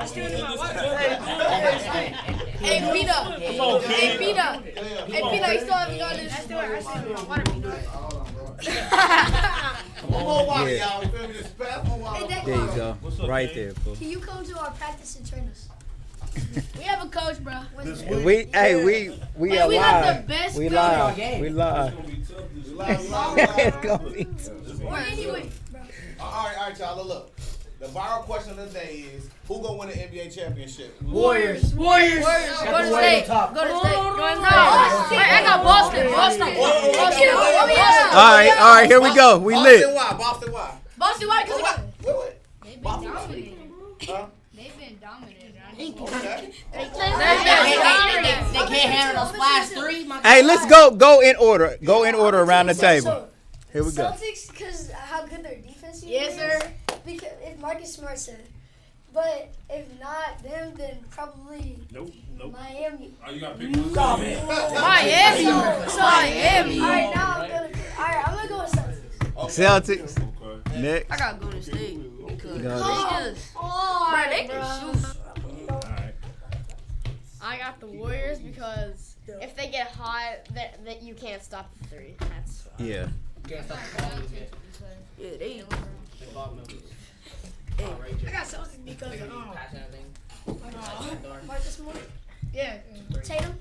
Hey, Peter. Hey, Peter, you still haven't got this. One more water, y'all. You feel me? Just pass more water. There you go. Right there, fool. Can you come to our practice and train us? We have a coach, bro. We are We live. got the best We coach. live. We live. It's gonna be Or anyway, bro. All right, y'all. Look. The viral question of the day is, who gonna win the NBA championship? Warriors. Go to state. Go to state. I got Boston. All right, here we go. We lit. Boston, why? Boston, why? Because Wait. They've been Boston. dominated. Huh? They've been dominated. Okay. They can't handle those last three. Hey, let's go in order. Go in order around the table. Here we go. Celtics, because how good their defense is. Yes, sir. Because if Marcus Smart said, but if not them, then probably Miami. Oh, you got to pick one. Miami. All right, now I'm gonna go with Celtics. Celtics. Okay. Next. I gotta go to state. Because Go. they can shoot. All right. I got the Warriors because if they get hot, that you can't stop the three. That's Yeah. Can't stop the ball movement. Yeah, they. The ball movement. I got Celtics because Passing everything. Marcus Smart. yeah. Tatum.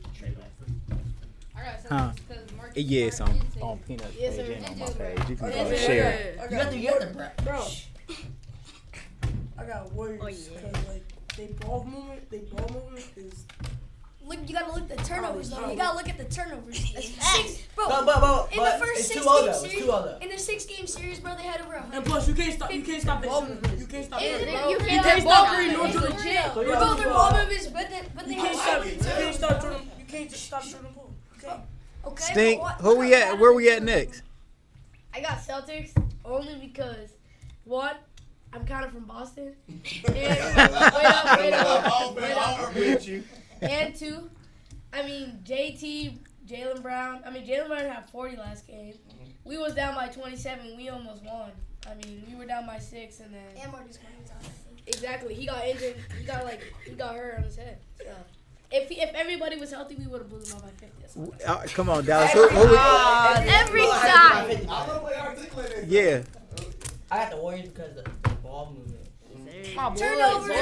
I got Huh. because Marcus Yeah, it's Smart on and Tatum. Peanut Yes, page sir. and on my page. You can go Yes, and sir. share. You got the Bro, I got Warriors Oh, yeah. because like they ball movement is. Look, you gotta look at the turnovers though. You gotta look at the turnovers. Bro, But in the first it's 6 too old game though. It's series, too old though. in the 6-game series, bro, they had over 100. And plus, you can't stop the ball movement. You can't stop You the can't can't stop stop Curry nor Jordan. legit. So you Bro, have their to ball movements, but they You can't stop Jordan. You can't just stop Jordan Poole. Okay. Okay. Stink. but Who we at? Where we at next? I got Celtics only because, one, I'm kind of from Boston. And, wait up. And two, I mean, Jaylen Brown had 40 last game. We was down by 27. We almost won. I mean, we were down by 6, and then And Marcus Smart was out. exactly he got injured. He got hurt on his head. So if everybody was healthy, we would have blew them out by 50. Come on, Dallas. Who we? Every time. Yeah. I got the Warriors because of the ball movement. Turnovers. I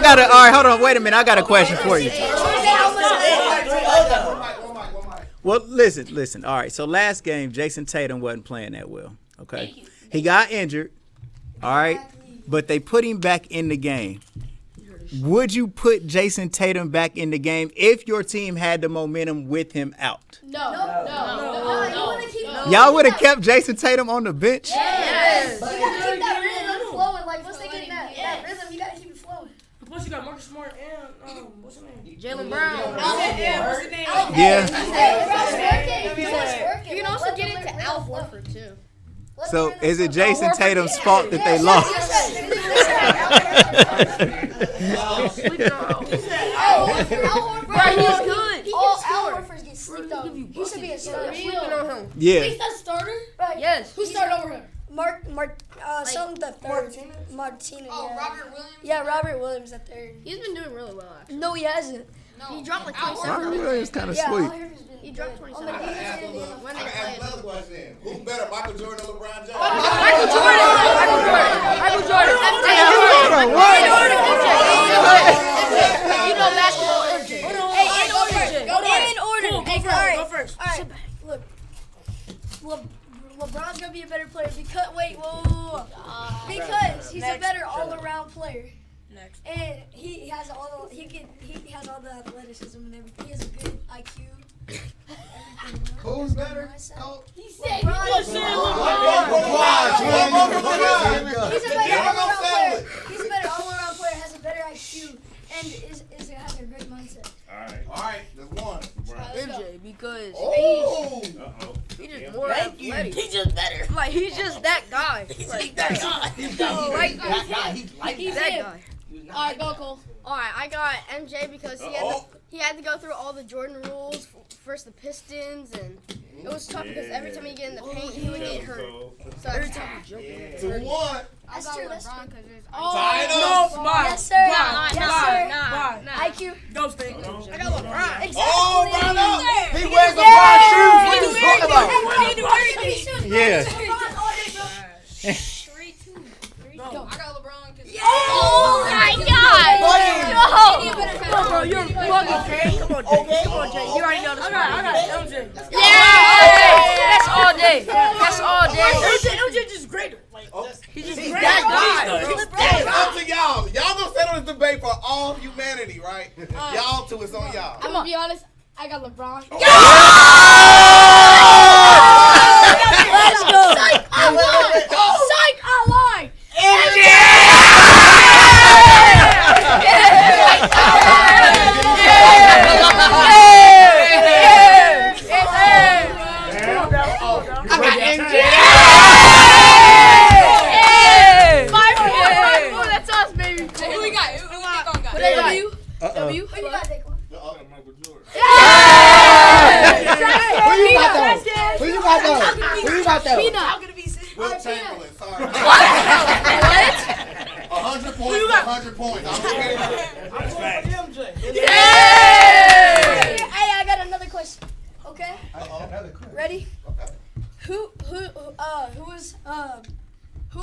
got to. All right, hold on. Wait a minute. I got a question for you. Well, listen. All right. So last game, Jason Tatum wasn't playing that well. Okay. He got injured. All right. But they put him back in the game. Would you put Jason Tatum back in the game if your team had the momentum with him out? No. Y'all would have kept Jason Tatum on the bench? Yes. You gotta keep that rhythm flowing. Like, once they get that rhythm, you gotta keep it flowing. Plus, you got Marcus Smart and what's his name? Jaylen Brown. Yeah. You can also get into Al Horford too. So is it Jason Tatum's fault that they lost? Bro, he's good. All Al Horford gets sleeped on. He should be a starter. Yeah. He's that starter? Yes. Who started over him? Something the third. Martinez. Oh, Yeah. Robert Williams. Yeah, Robert Williams the third. He's been doing really well actually. No, he hasn't. No, he dropped like Robert 27. Williams kind of Yeah, Al sweet. Horford's been He dropped good. 27. On the defense end, yeah. When I they can ask played. another question. Who's better, Michael Jordan or LeBron James? Michael Jordan. You know basketball. In order. Go first. All right. Look, LeBron's gonna be a better player because because he's a better all-around player. Next. And he has all the athleticism and everything. He has a good IQ. Who's better? He said LeBron. He's a better all-around player. Has a better IQ and has a great mindset. All right, there's one. MJ, because Oh. he's just more athletic. He's just better. Like, he's just that guy. He's that guy. He's that guy. He's that guy. Alright, go Cole. Alright, I got MJ because he had to go through all the Jordan rules. First the Pistons, and it was tough because every time he get in the paint, he would get hurt. So every time he jumped in. 2-1. I got true, LeBron that's because there's Tie it up. Yeah. 3-2. No. I got LeBron. Oh my God! Come on, bro. You're bugging, Jay. Come on, Jay. Come on, Jay. You already know this. I got MJ. That's all day. That's all day. MJ just greater. He's just greater. That guy. Up to y'all. Y'all gonna settle this debate for all humanity, right? Y'all two, it's on y'all. I'm gonna be honest. I got LeBron. Let's go. Psych, I lied. Psych, I lied. That's us, baby. Who we got? Who we got? W. Who you got, Daequan? Who you got though? Who you got though? Will Chamberlain, sorry. What? 100 points, 100 points. I'm okay. That's facts. Hey, I got another question. Okay? Another question. Ready? Okay. Who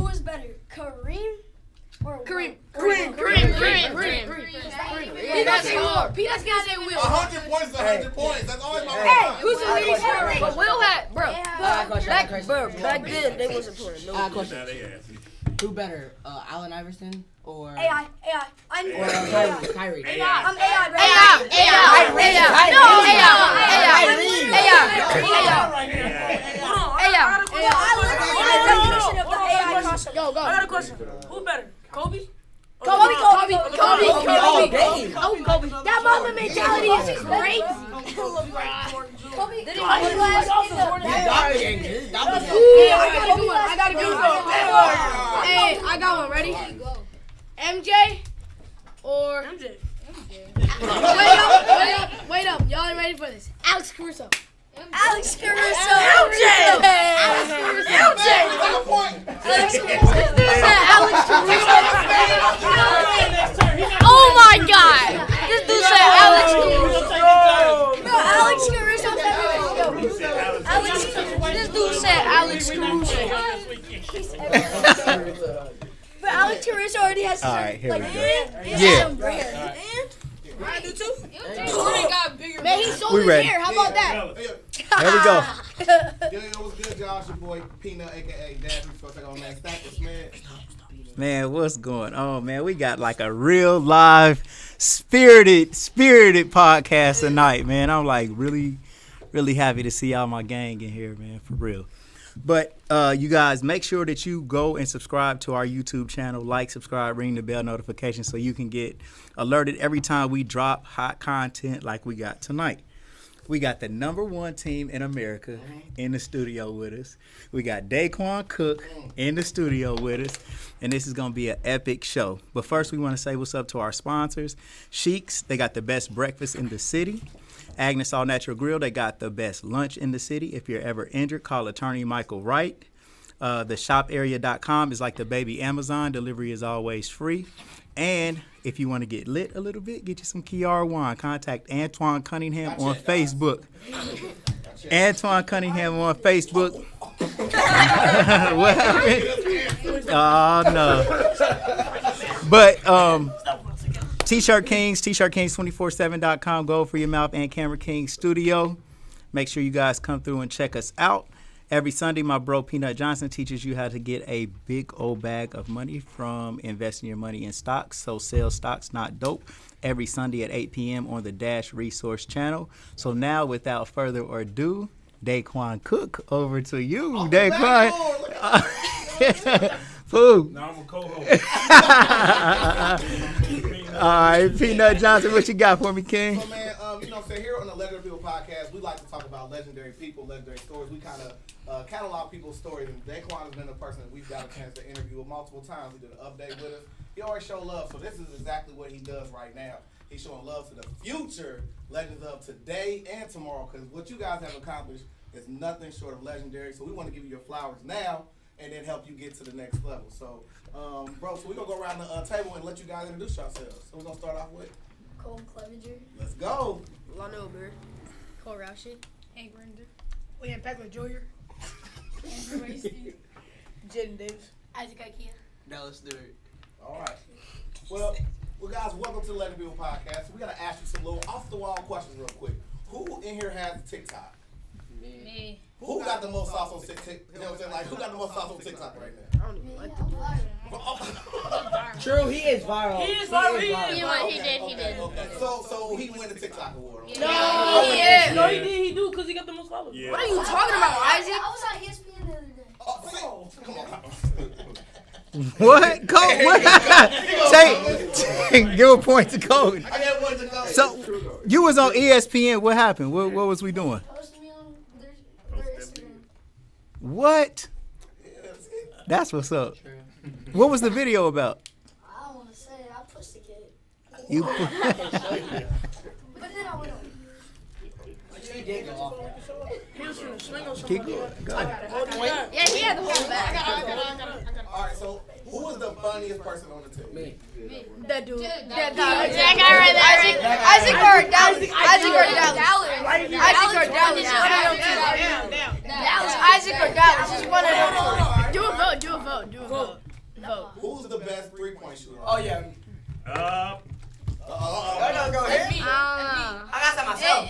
was better, Kareem or Kareem. Kareem. Peanut's gonna say Will. 100 points is 100 points. That's always my Hey, Who's the leading scorer? But Will had, bro. Back then they wasn't playing. I got a question. Who better, Allen Iverson or AI. I'm Kyrie? I'm AI, bro. Go. I got a question. Who better, Kobe? Kobe. Kobe. That Mamba mentality is crazy. Kobe. Did he I got a good one. Hey, I got one. Ready? MJ or MJ. Wait up. Y'all ain't ready for this. Alex Caruso. Alex Caruso. MJ. Oh my God! This dude said Alex Caruso. No, Alex Caruso. This dude said Alex Caruso. But Alex Caruso already has All right, here we go. yeah. I do too. Man, he sold We his ready. hair. How about that? Here we go. Yo, what's good, y'all? It's your boy Peanut, aka Dad. Who's supposed to take on that status, man. Man, what's going on, man? We got like a real live, spirited podcast tonight, man. I'm like really happy to see all my gang in here, man, for real. But you guys, make sure that you go and subscribe to our YouTube channel. Like, subscribe, ring the bell notification so you can get alerted every time we drop hot content like we got tonight. We got the #1 team in America in the studio with us. We got Daequan Cook in the studio with us. And this is going to be an epic show. But first, we want to say what's up to our sponsors. Sheik's, they got the best breakfast in the city. Agnes All Natural Grill, they got the best lunch in the city. If you're ever injured, call attorney Michael Wright. The shoparea.com is like the baby Amazon. Delivery is always free. And if you want to get lit a little bit, get you some Kiara wine. Contact Antoine Cunningham on Facebook. Antoine Cunningham on Facebook. What happened? Oh, no. But T-Shirt Kings, t-shirtkings247.com. Go for your mouth and Camera King Studio. Make sure you guys come through and check us out. Every Sunday, my bro Peanut Johnson teaches you how to get a big old bag of money from investing your money in stocks. So sell stocks, not dope. Every Sunday at 8 p.m. on the Dash Resource Channel. So now, without further ado, Daequan Cook, over to you, Daequan. Food. Now I'm a co-host. All right, Peanut Johnson, what you got for me, King? So, man, so here on the Legendary People podcast, we like to talk about legendary people, legendary stories. We kind of catalog people's stories, and Daequan has been a person that we've got a chance to interview multiple times. He did an update with us. He always show love, so this is exactly what he does right now. He's showing love to the future legends of today and tomorrow, because what you guys have accomplished is nothing short of legendary. So we want to give you your flowers now and then help you get to the next level. So, bro, so we're going to go around the table and let you guys introduce yourselves. So we're going to start off with Cole Clevenger. Let's go. Lano Bear. Cole Roushie. Hank Render. William Patrick Jr. Jaden Davis. Isaac Ikea. Dallas Stewart. All right. Well, guys, welcome to the Let It Build podcast. We gotta ask you some little off the wall questions real quick. Who in here has TikTok? Me. Who got the most sauce on TikTok? You know what I'm saying? Like, who got the most sauce on TikTok right now? I don't even like the True, he is viral. He is viral. He did. Okay. So he win the TikTok award. Okay. No, he do because he got the most followers. Yeah. What are you talking about, Isaac? I was on ESPN the other day. Oh, come on. What? Coach? What? Give a point to Coach. I got one to go. So you was on ESPN. What happened? What was we doing? Posted me on their Instagram. What? That's what's up. What was the video about? I don't want to say it. I pushed the kid. You. But then I went on. He did go off. He was finna swing on Keep somebody. going. Go. Yeah, he had the whole back. All right. So who was the funniest person on the team? Me. That dude. That guy right there. Isaac or Dallas? Isaac or Dallas? Isaac or Dallas? Isaac or Dallas? Just one of them two. Do a vote. Who's the best 3-point shooter? Oh, yeah. Uh, Go ahead. I got some myself.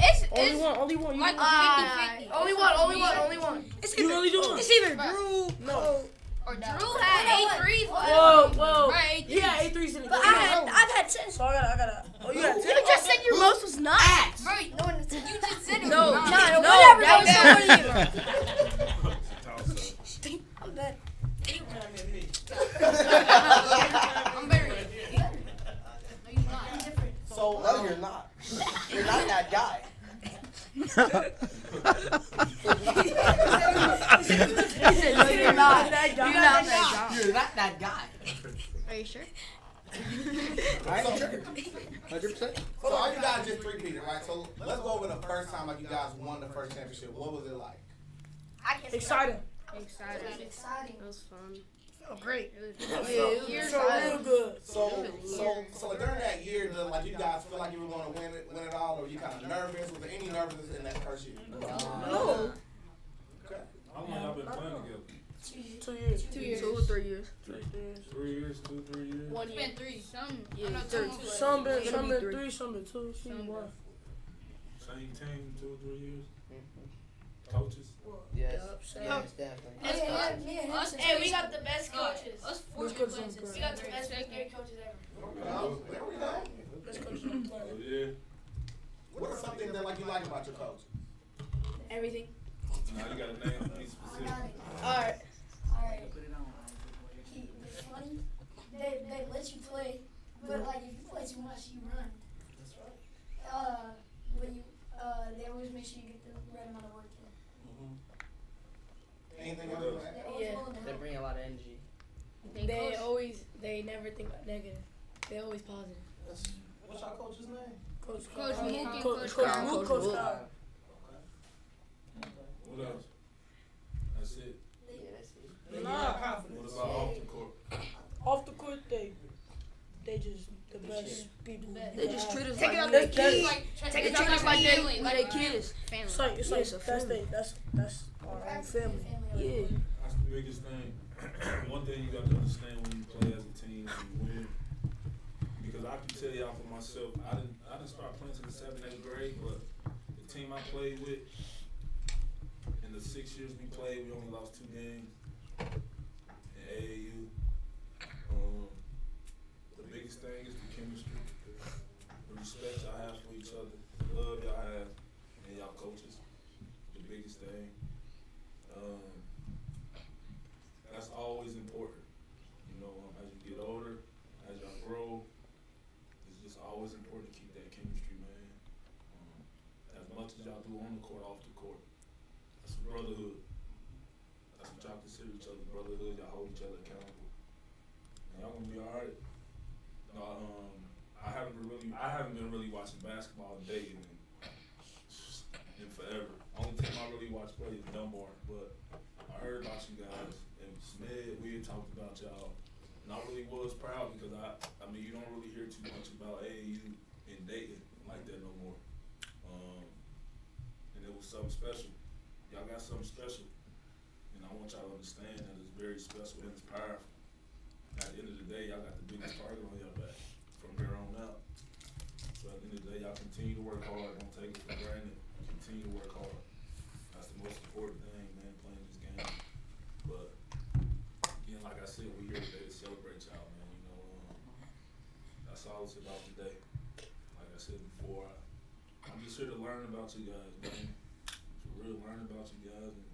Only one. You Only one. you really do it. It's either Dru. No. Or Dru had 8 threes. Whoa. Right, He had 8 threes in the game. I've had 10. So I gotta. Oh, you had 10? You just said your most was 9. Right. No, you just said it. No, whatever. I'm bad. I'm buried. So No, you're not. You're not that guy. You're not that guy. You're not that guy. Are you sure? I'm sure. 100%. So all you guys just repeated, right? So let's go over the first time like you guys won the first championship. What was it like? Exciting. Exciting. It was fun. Oh, great. You're so real good. So during that year, did like you guys feel like you were going to win it all, or were you kind of nervous? Was there any nervousness in that first year? No. Okay. how long y'all been playing together? 2 years. 2 years. 2 or 3 years. 3 years, 2-3 years. 1 year. 3. Some. Yeah, Some been Gonna be 3, some been 2, some 1. Same team, 2 or 3 years. Coaches. Yes. Yes, Definitely. Hey, we got the best coaches. Us Let's go to some We girl. got the best great coaches ever. There we go. Let's go to some girl. Oh, yeah. What is something that like you like about your coach? Everything. Now you got a name, be I specific. got it. Alright. Alright. It's funny. They let you play, but like if you play too much, you run. When you they always make sure you get the right amount of work in. Anything else? They always Yeah. willing to They help. bring a lot of energy. They never think about negative. They always positive. What's our coach's name? Coach Coach Carl. Mook and Coach Coach Carl. Carl. Coach Carl. What else? That's it. Yeah, that's it. Nah. What about off the court? Off the court, they just the best people. They just treat us Take like it out they their kids. kids. They treat us like they kids. Family. It's like It's a that's family. that's our own family. Yeah. That's the biggest thing. One thing you got to understand when you play as a team and you win, because I can tell y'all for myself, I didn't start playing till the 7th, 8th grade, but the team I played with, in the 6 years we played, we only lost 2 games in AAU. The biggest thing is the chemistry, the respect y'all have for each other, the love y'all have, and y'all coaches. The biggest thing. That's always important. You know, as you get older, as y'all grow, it's just always important to keep that chemistry, man. As much as y'all do on the court, off the court, that's brotherhood. That's what y'all consider each other, brotherhood. Y'all hold each other accountable. And y'all gonna be all right. No, I haven't been really watching basketball dating in forever. Only time I really watch play is Dunbar, but I heard about you guys. And Smith, we had talked about y'all, and I really was proud because I mean you don't really hear too much about AAU in Dayton like that no more. And it was something special. Y'all got something special, and I want y'all to understand that it's very special and it's powerful. At the end of the day, y'all got the biggest target on your back from here on out. So at the end of the day, y'all continue to work hard. Don't take it for granted. Continue to work hard. That's the most important thing, man, playing this game. But, again, like I said, we're here today to celebrate y'all, man. You know, that's all it's about today. Like I said before, I'm just here to learn about you guys, man. To really learn about you guys and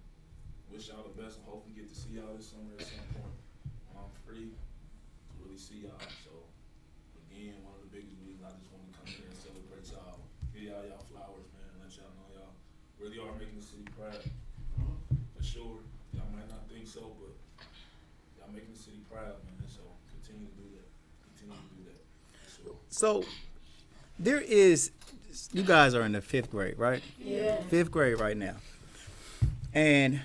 wish y'all the best and hopefully get to see y'all this summer at some point. I'm free to really see y'all. So, again, one of the biggest reasons I just want to come here and celebrate y'all. Give y'all flowers, man. Let y'all know y'all really are making the city proud. For sure. Y'all might not think so, but y'all making the city proud, man. So, continue to do that. Continue to do that. For sure. So there is, you guys are in the 5th grade, right? Yeah. 5th grade right now. And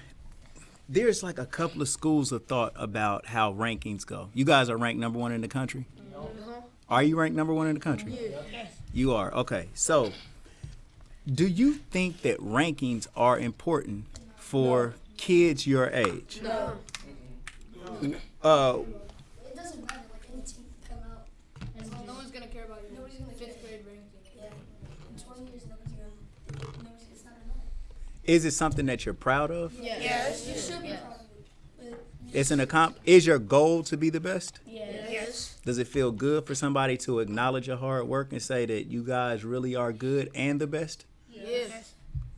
there's like a couple of schools of thought about how rankings go. You guys are ranked number 1 in the country? Are you ranked number 1 in the country? Yes. You are. Okay. So do you think that rankings are important for kids your age? No. It doesn't matter. Like any team can come out. No one's gonna care about your Nobody's gonna care. 5th grade ranking. Yeah. In 20 years, nobody's gonna. It's not enough. Is it something that you're proud of? Yes. You should be Yes. proud of it. It's an Is your goal to be the best? Yes. Does it feel good for somebody to acknowledge your hard work and say that you guys really are good and the best? Yes.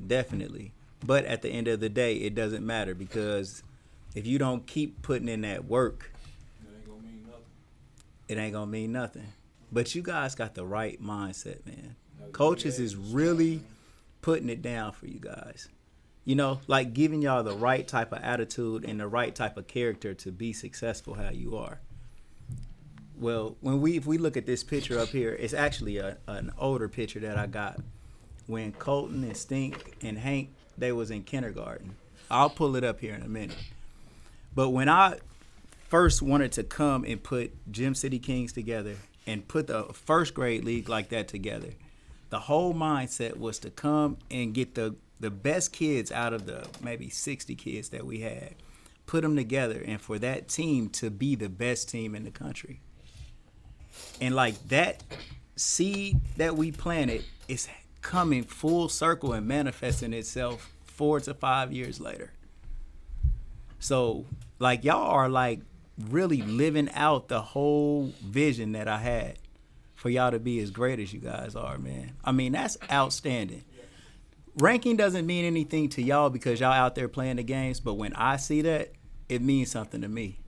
Definitely. But at the end of the day, it doesn't matter because if you don't keep putting in that work, It ain't gonna mean nothing. it ain't going to mean nothing. But you guys got the right mindset, man. Coaches is really putting it down for you guys. You know, like giving y'all the right type of attitude and the right type of character to be successful how you are. Well, if we look at this picture up here, it's actually an older picture that I got when Colton and Stink and Hank, they was in kindergarten. I'll pull it up here in a minute. But when I first wanted to come and put Gym City Kings together and put the 1st grade league like that together, the whole mindset was to come and get the best kids out of the maybe 60 kids that we had, put them together, and for that team to be the best team in the country. And like that seed that we planted is coming full circle and manifesting itself 4 to 5 years later. So like y'all are like really living out the whole vision that I had for y'all to be as great as you guys are, man. I mean, that's outstanding. Ranking doesn't mean anything to y'all because y'all out there playing the games, but when I see that, it means something to me.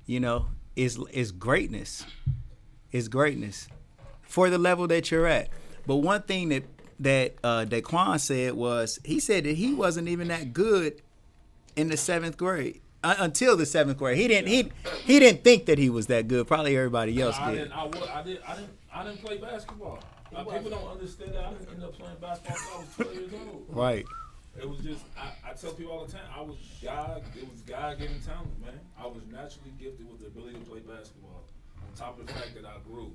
You know, it's greatness. It's greatness for the level that you're at. But one thing that Daequan said was, he said that he wasn't even that good in the 7th grade until the 7th grade. He didn't think that he was that good. Probably everybody else did. I didn't play basketball. People don't understand that I didn't end up playing basketball until I was 12 years old. Right. It was just, I tell people all the time, it was God-given talent, man. I was naturally gifted with the ability to play basketball. On top of the fact that I grew.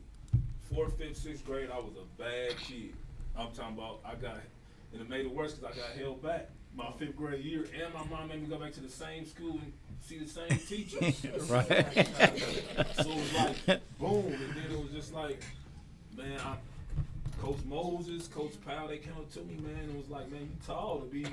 4th, 5th, 6th grade, I was a bad kid. I'm talking about, and it made it worse because I got held back my 5th grade year, and my mom made me go back to the same school and see the same teachers. Right. So it was like, boom, and then it was just like, man, Coach Moses, Coach Powell, they came up to me, man, and was like, man, you tall to be,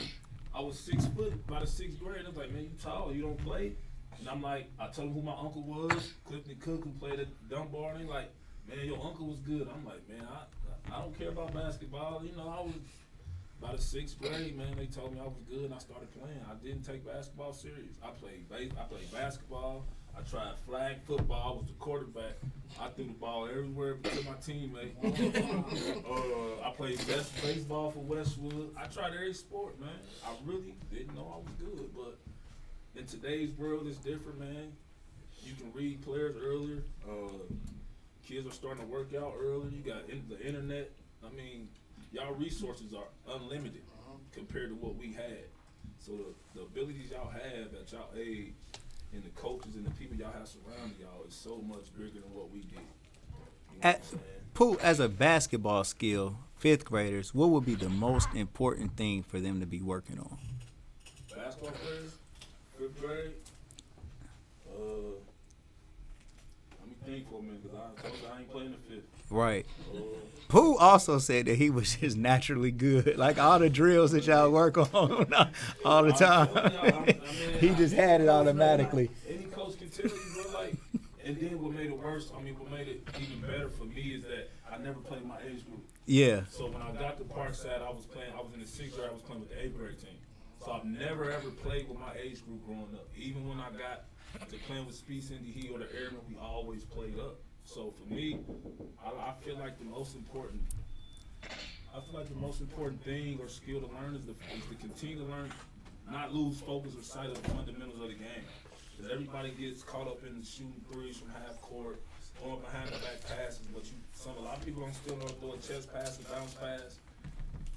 I was 6 foot by the 6th grade. I was like, man, you tall, you don't play? And I'm like, I told him who my uncle was, Clifton Cook, who played at Dunbar, and he's like, man, your uncle was good. I'm like, man, I don't care about basketball. You know, I was by the 6th grade, man, they told me I was good, and I started playing. I didn't take basketball serious. I played basketball. I tried flag football. I was the quarterback. I threw the ball everywhere to my teammate. I played baseball for Westwood. I tried every sport, man. I really didn't know I was good, but in today's world, it's different, man. You can read players earlier. Kids are starting to work out earlier. You got the internet. I mean, y'all resources are unlimited compared to what we had. So the abilities y'all have at y'all age and the coaches and the people y'all have surrounding y'all is so much bigger than what we did. You know what I'm saying? Pooh, as a basketball skill, 5th graders, what would be the most important thing for them to be working on? Basketball players? grade. Let me think for a minute, because I told you I ain't playing the 5th. Right. Pooh also said that he was just naturally good. Like all the drills that y'all work on all the time. He just had it automatically. Any coach can tell you, bro, like, and then what made it worse, what made it even better for me is that I never played my age group. Yeah. So when I got to Parkside, I was in the 6th grade, I was playing with the 8th grade team. So I've never ever played with my age group growing up. Even when I got to playing with Speed Cindy He or the Airmen, we always played up. So for me, I feel like the most important thing or skill to learn is to continue to learn, not lose focus or sight of the fundamentals of the game. Because everybody gets caught up in shooting threes from half court, throwing behind the back passes, but a lot of people don't still know how to do a chest pass and bounce pass.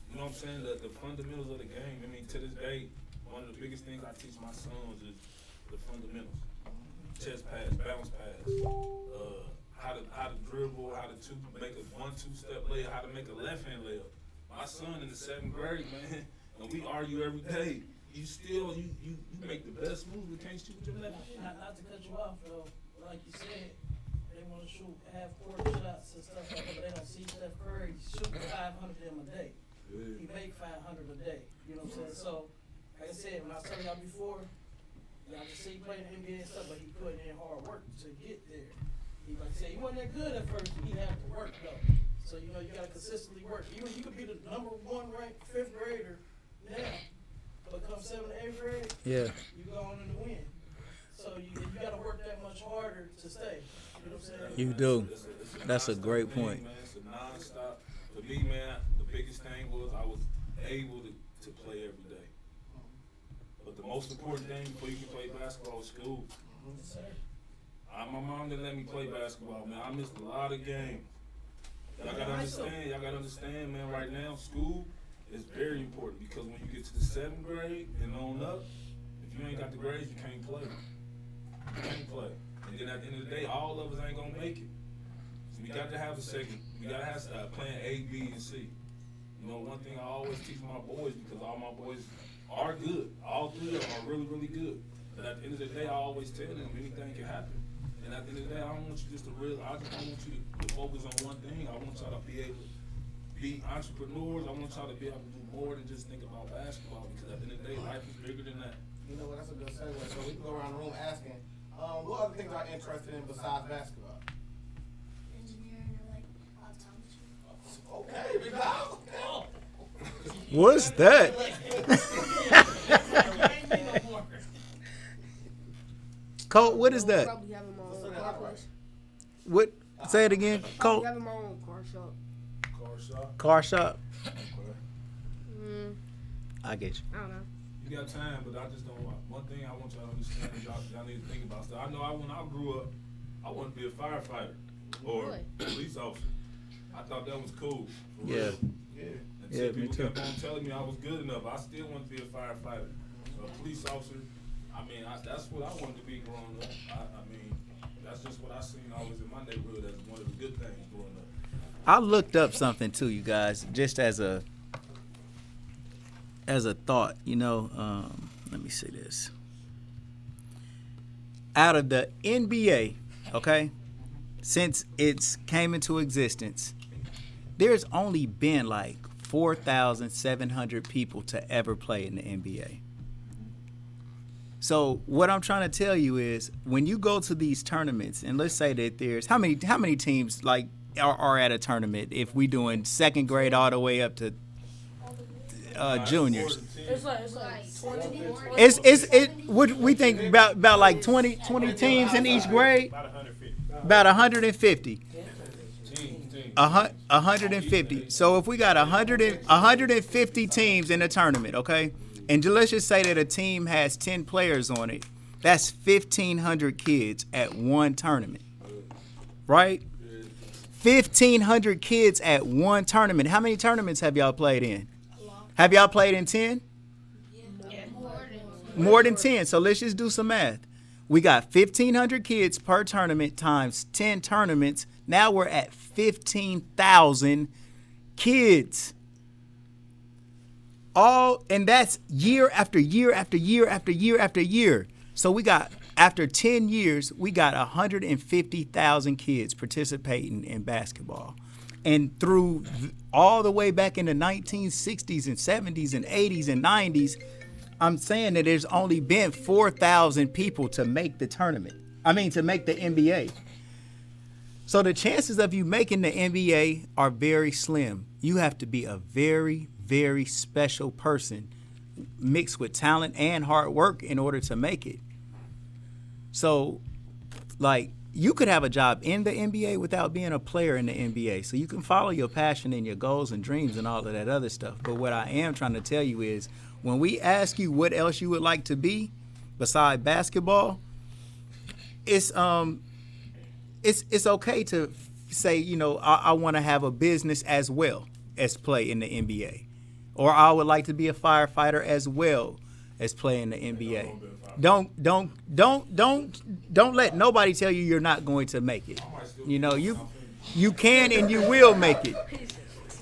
You know what I'm saying? The fundamentals of the game. I mean, to this day, one of the biggest things I teach my sons is the fundamentals. Chest pass, bounce pass, how to dribble, how to make a 1-2 step layup, how to make a left hand layup. My son in the 7th grade, man, and we argue every day. You make the best move, but can't shoot with your left hand. Not to cut you off though, like you said, they want to shoot half court shots and stuff like that, but they don't see Steph Curry shooting 500 of them a day. Yeah. He make 500 a day. You know what I'm saying? So, like I said, when I was telling y'all before, y'all just see he playing the NBA and stuff, but he put in hard work to get there. He like I said, he wasn't that good at first, but he had to work though. So you gotta consistently work. You could be the number 1 ranked 5th grader now, but come 7th and 8th grade, yeah, you go on in the win. So you gotta work that much harder to stay. You know what I'm saying? You do. That's a great point. Man, it's a nonstop. For me, man, the biggest thing was I was able to play every day. But the most important thing before you can play basketball is school. Yes, sir. My mom didn't let me play basketball, man. I missed a lot of games. Y'all gotta understand, man, right now, school is very important because when you get to the 7th grade and on up, if you ain't got the grades, you can't play. You can't play. And then at the end of the day, all of us ain't gonna make it. So we got to have we gotta have plan A, B, and C. You know, one thing I always teach my boys, because all my boys are good. All 3 of them are really, really good. But at the end of the day, I always tell them anything can happen. And at the end of the day, I don't want you just to I just don't want you to focus on one thing. I want y'all to be able to be entrepreneurs. I want y'all to be able to do more than just think about basketball, because at the end of the day, life is bigger than that. You know what? That's a good segue. So we can go around the room asking, what other things are you interested in besides basketball? Engineering or like optometry. Okay, big dog. What's that? Cole, what is that? Probably have my own car place. What? Say it again, Cole. Probably have my own car shop. Car shop. Mm, I get you. I don't know. You got time, but I just don't. One thing I want y'all to understand is y'all need to think about stuff. I know when I grew up, I wanted to be a firefighter or police officer. I thought that was cool. Yeah. Real. Yeah. Until me people too. kept on telling me I was good enough. I still wanted to be a firefighter, a police officer. I mean, that's what I wanted to be growing up. I mean, that's just what I seen always in my neighborhood as one of the good things growing up. I looked up something too, you guys, just as a thought. You know, let me see this. Out of the NBA, okay, since it's came into existence, there's only been like 4,700 people to ever play in the NBA. So what I'm trying to tell you is, when you go to these tournaments, and let's say that there's how many teams like are at a tournament if we doing 2nd grade all the way up to juniors? It's like 20. We think about like 20 teams in each grade. About 150. 150. So if we got 150 teams in a tournament, okay, and let's just say that a team has 10 players on it, that's 1,500 kids at one tournament, right? 1,500 kids at one tournament. How many tournaments have y'all played in? Have y'all played in 10? More than 10. So let's just do some math. We got 1,500 kids per tournament times 10 tournaments. Now we're at 15,000 kids. And that's year after year after year after year after year. So we got, after 10 years, we got 150,000 kids participating in basketball. And through all the way back in the 1960s and 70s and 80s and 90s, I'm saying that there's only been 4,000 people to make the tournament. To make the NBA. So the chances of you making the NBA are very slim. You have to be a very, very special person mixed with talent and hard work in order to make it. So, like, you could have a job in the NBA without being a player in the NBA. So you can follow your passion and your goals and dreams and all of that other stuff. But what I am trying to tell you is, when we ask you what else you would like to be besides basketball, it's okay to say, I want to have a business as well as play in the NBA. Or I would like to be a firefighter as well as play in the NBA. Don't let nobody tell you you're not going to make it. You can and you will make it.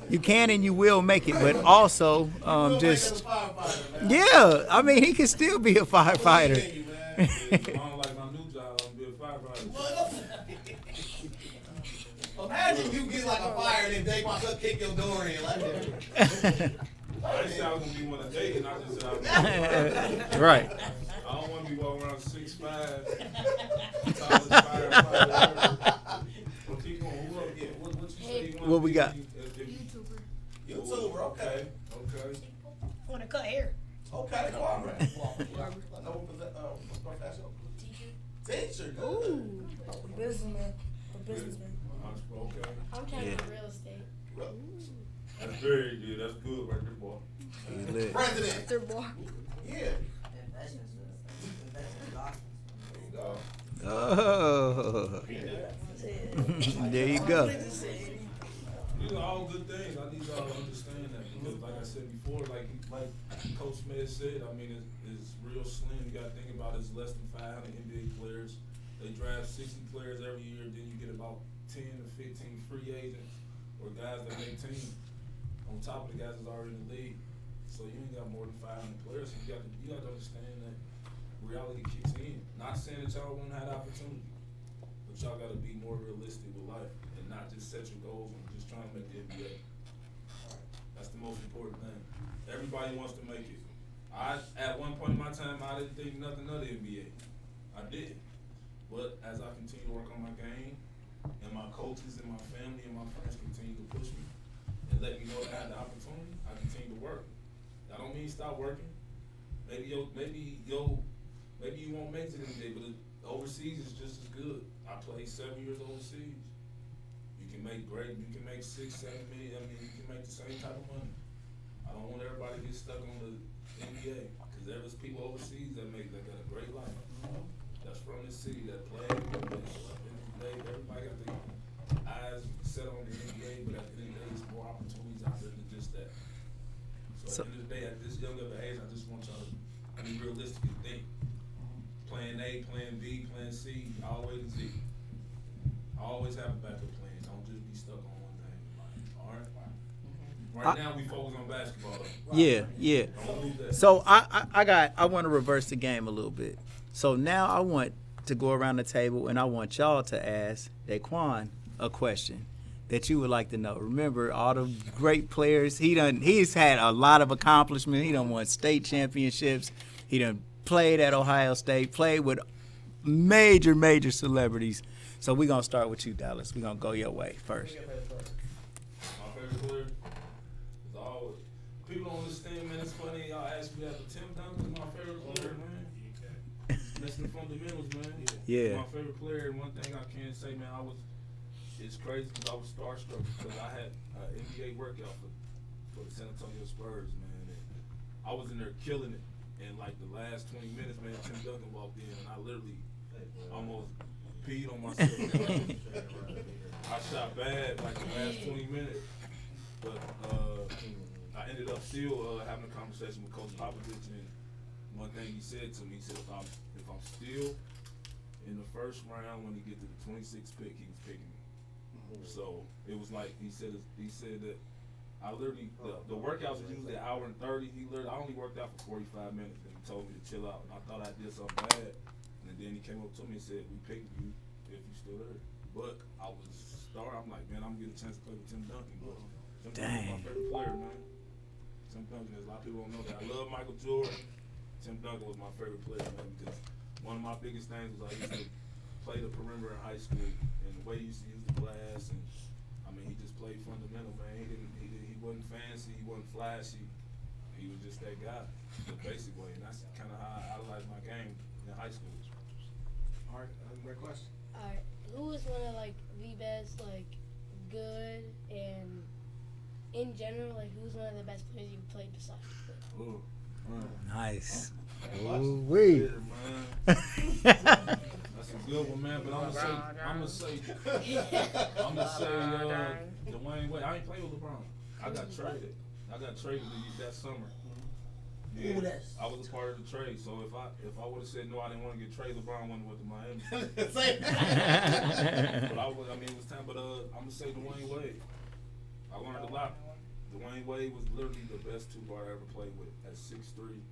You can and you will make it, but also just he can still be a firefighter. I don't like my new job. I'm being a firefighter. Imagine you get like a fire and then Daequan Cook kick your door in like that. I didn't say I was gonna be one of Daequan. I just said I was gonna be Right. I don't want to be walking around 6'5", tallest firefighter. Well, keep going. What you say you want? What we got? YouTuber, okay. Want to cut hair? Okay, barber. No profession. Teacher. Ooh. Businessman. Okay. I'm trying to do real estate. That's very good. That's good right there, boy. He's lit. President. They're boy. Yeah. Oh. There you go. These are all good things. I need y'all to understand that because, like I said before, like Coach Smith said, it's real slim. You got to think about it's less than 500 NBA players. They draft 60 players every year. Then you get about 10 to 15 free agents or guys that make teams on top of the guys that's already in the league. So you ain't got more than 500 players. So you got to understand that reality kicks in. Not saying that y'all won't have the opportunity, but y'all got to be more realistic with life and not just set your goals and just trying to make the NBA. That's the most important thing. Everybody wants to make it. At one point in my time, I didn't think nothing of the NBA. I did. But as I continue to work on my game, and my coaches and my family and my friends continue to push me and let me know that I had the opportunity, I continue to work. That don't mean stop working. Maybe you won't make it in the day, but overseas is just as good. I played 7 years overseas. You can make 6, 7 million. You can make the same type of money. I don't want everybody to get stuck on the NBA because there's people overseas that got a great life. That's from the city that play. At the end of the day, everybody got their eyes set on the NBA, but at the end of the day, there's more opportunities out there than just that. So at the end of the day, at this young of an age, I just want y'all to be realistic and think. Plan A, plan B, plan C, all the way to Z. Always have a backup plan. Don't just be stuck on one thing in life. All right? Right now, we focus on basketball. Yeah. Don't lose that. So I want to reverse the game a little bit. So now I want to go around the table and I want y'all to ask Daequan a question that you would like to know. Remember all the great players. He's had a lot of accomplishments. He done won state championships. He done played at Ohio State, played with major celebrities. So we're going to start with you, Dallas. We're going to go your way first. My favorite player is always. People don't understand, man. It's funny y'all ask me that, but Tim Duncan's my favorite player, man. That's the fundamentals, man. Yeah. My favorite player, and one thing I can say, man, it's crazy because I was starstruck because I had an NBA workout for the San Antonio Spurs, man. And I was in there killing it. And like the last 20 minutes, man, Tim Duncan walked in and I literally almost peed on myself. I shot bad like the last 20 minutes. But I ended up still having a conversation with Coach Popovich, and one thing he said to me, he said if I'm still in the first round when he get to the 26th pick, he was picking me. So it was like he said that I literally, the workouts was usually an hour and 30. I only worked out for 45 minutes, and he told me to chill out. And I thought I did something bad. And then he came up to me and said, "We picked you if you still there." But I was I'm like, man, I'm gonna get a chance to play with Tim Duncan. Tim Duncan's my favorite player, man. Tim Duncan, a lot of people don't know that. I love Michael Jordan. Tim Duncan was my favorite player, man, because one of my biggest things was I used to play the perimeter in high school, and the way he used to use the glass, and I mean, he just played fundamental, man. He wasn't fancy, he wasn't flashy. He was just that guy, the basic way, and that's kind of how I analyzed my game in high school. All right, great question. All right, who was one of like the best, like good and in general, like who's one of the best players you played besides? Ooh, Nice. man. Wee. That's a good one, man. But I'm gonna say Dwayne Wade. I ain't played with LeBron. I got traded that summer. Yeah, I was a part of the trade. So if I would have said no, I didn't want to get traded, LeBron went to Miami. But it was time. But I'm gonna say Dwayne Wade. I learned a lot. Dwayne Wade was literally the best two guard I ever played with. At 6'3",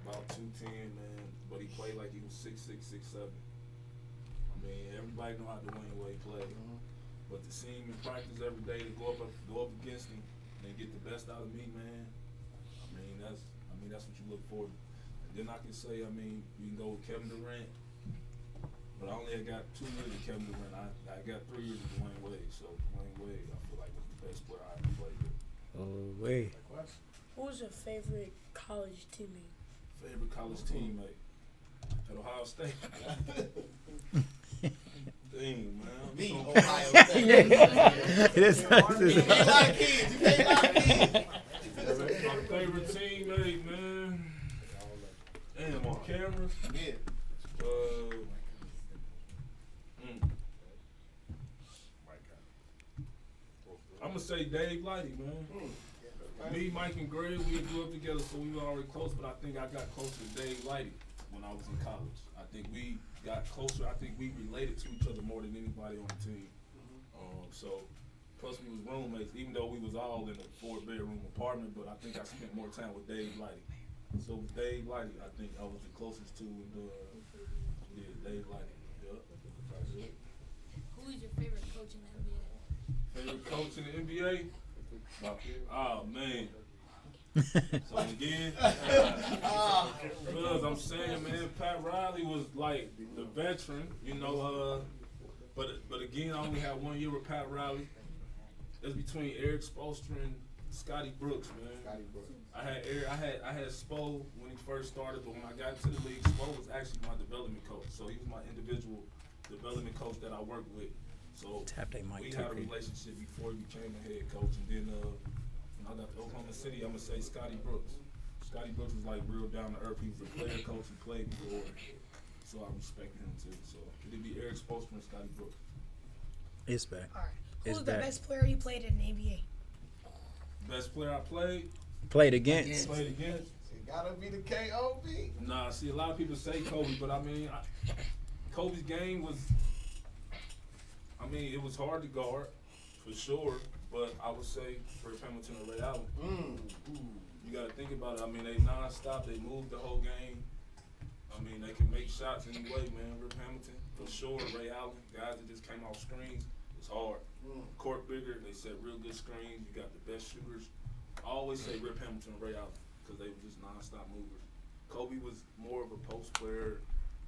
about 210, man. But he played like he was 6'6", 6'7". I mean, everybody know how Dwayne Wade played. But to see him in practice every day, to go up against him and get the best out of me, man. That's what you look for. And then I can say, you can go with Kevin Durant. But I only got 2 years of Kevin Durant. I got 3 years of Dwayne Wade. So Dwayne Wade, I feel like was the best player I ever played with. Oh, wait. Who was your favorite college teammate? Favorite college teammate at Ohio State. Dang, man. Me, Ohio State. Yeah. You pay a lot of kids. My favorite teammate, man. Damn, on camera. Yeah. I'm gonna say Dave Lighty, man. Me, Mike, and Greg, we grew up together, so we were already close. But I think I got closer to Dave Lighty when I was in college. I think we got closer. I think we related to each other more than anybody on the team. Plus we was roommates, even though we was all in a 4-bedroom apartment. But I think I spent more time with Dave Lighty. So with Dave Lighty, I think I was the closest to Dave Lighty. Yep. Who is your favorite coach in the NBA? Favorite coach in the NBA? Oh man. So again, because I'm saying, man, Pat Riley was like the veteran, but again, I only had 1 year with Pat Riley. It's between Eric Spoelstra and Scotty Brooks, man. I had Spo when he first started, but when I got to the league, Spo was actually my development coach. So he was my individual development coach that I worked with. So we had a relationship before he became a head coach. And then when I got to Oklahoma City, I'm gonna say Scotty Brooks. Scotty Brooks was like real down to earth. He was a player coach who played before, so I respected him too. So it'd be Eric Spoelstra and Scotty Brooks. It's back. All right. It's Who's the back. best player you played in the NBA? Best player I played against. Played against. It gotta be the K.O.B. Nah, see, a lot of people say Kobe, but Kobe's game was, it was hard to guard, for sure, but I would say Rip Hamilton or Ray Allen. You got to think about it. They non-stop, they move the whole game. They can make shots anyway, man. Rip Hamilton, for sure. Ray Allen, guys that just came off screens, it's hard. Court bigger, they set real good screens. You got the best shooters. I always say Rip Hamilton and Ray Allen because they were just non-stop movers. Kobe was more of a post player,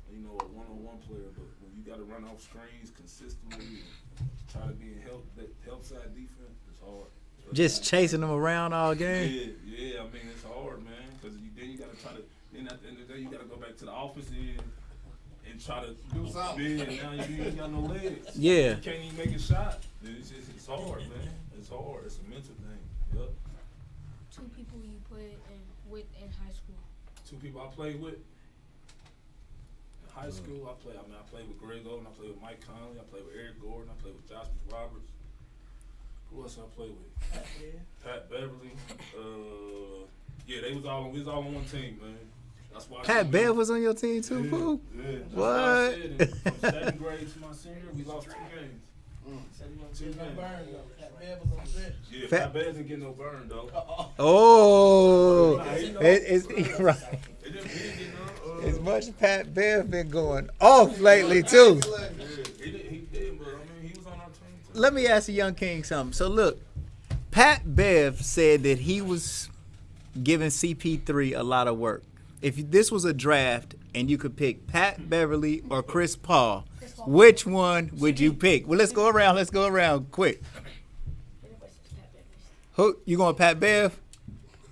a one-on-one player, but when you got to run off screens consistently and try to be in help side defense, it's hard. Just chasing them around all game. Yeah. It's hard, man, because then you got to try to. Then at the end of the day, you got to go back to the office and try to do something. And now you ain't got no legs. Yeah. You can't even make a shot. It's hard, man. It's hard. It's a mental thing. Yep. 2 people you played with in high school. 2 people I played with. In high school, I played with Greg Oden, I played with Mike Conley, I played with Eric Gordon, I played with Josh Roberts. Who else I played with? Pat Beverly. We was all on one team, man. That's why Pat Bev was on your team too, Pooh? Yeah. What? From 2nd grade to my senior, we lost 2 games. Said he wasn't getting no burn though. That bed was on the bench. Yeah, Fat- Fat Bear didn't get no burn though. Oh, it's right. He didn't get none. As much as Pat Bev been going off lately too. Yeah, he did, but I mean, he was on our team too. Let me ask the young king something. So look, Pat Bev said that he was giving CP3 a lot of work. If this was a draft and you could pick Pat Beverly or Chris Paul, which one would you pick? Well, let's go around. Let's go around quick. Who you going, Pat Bev?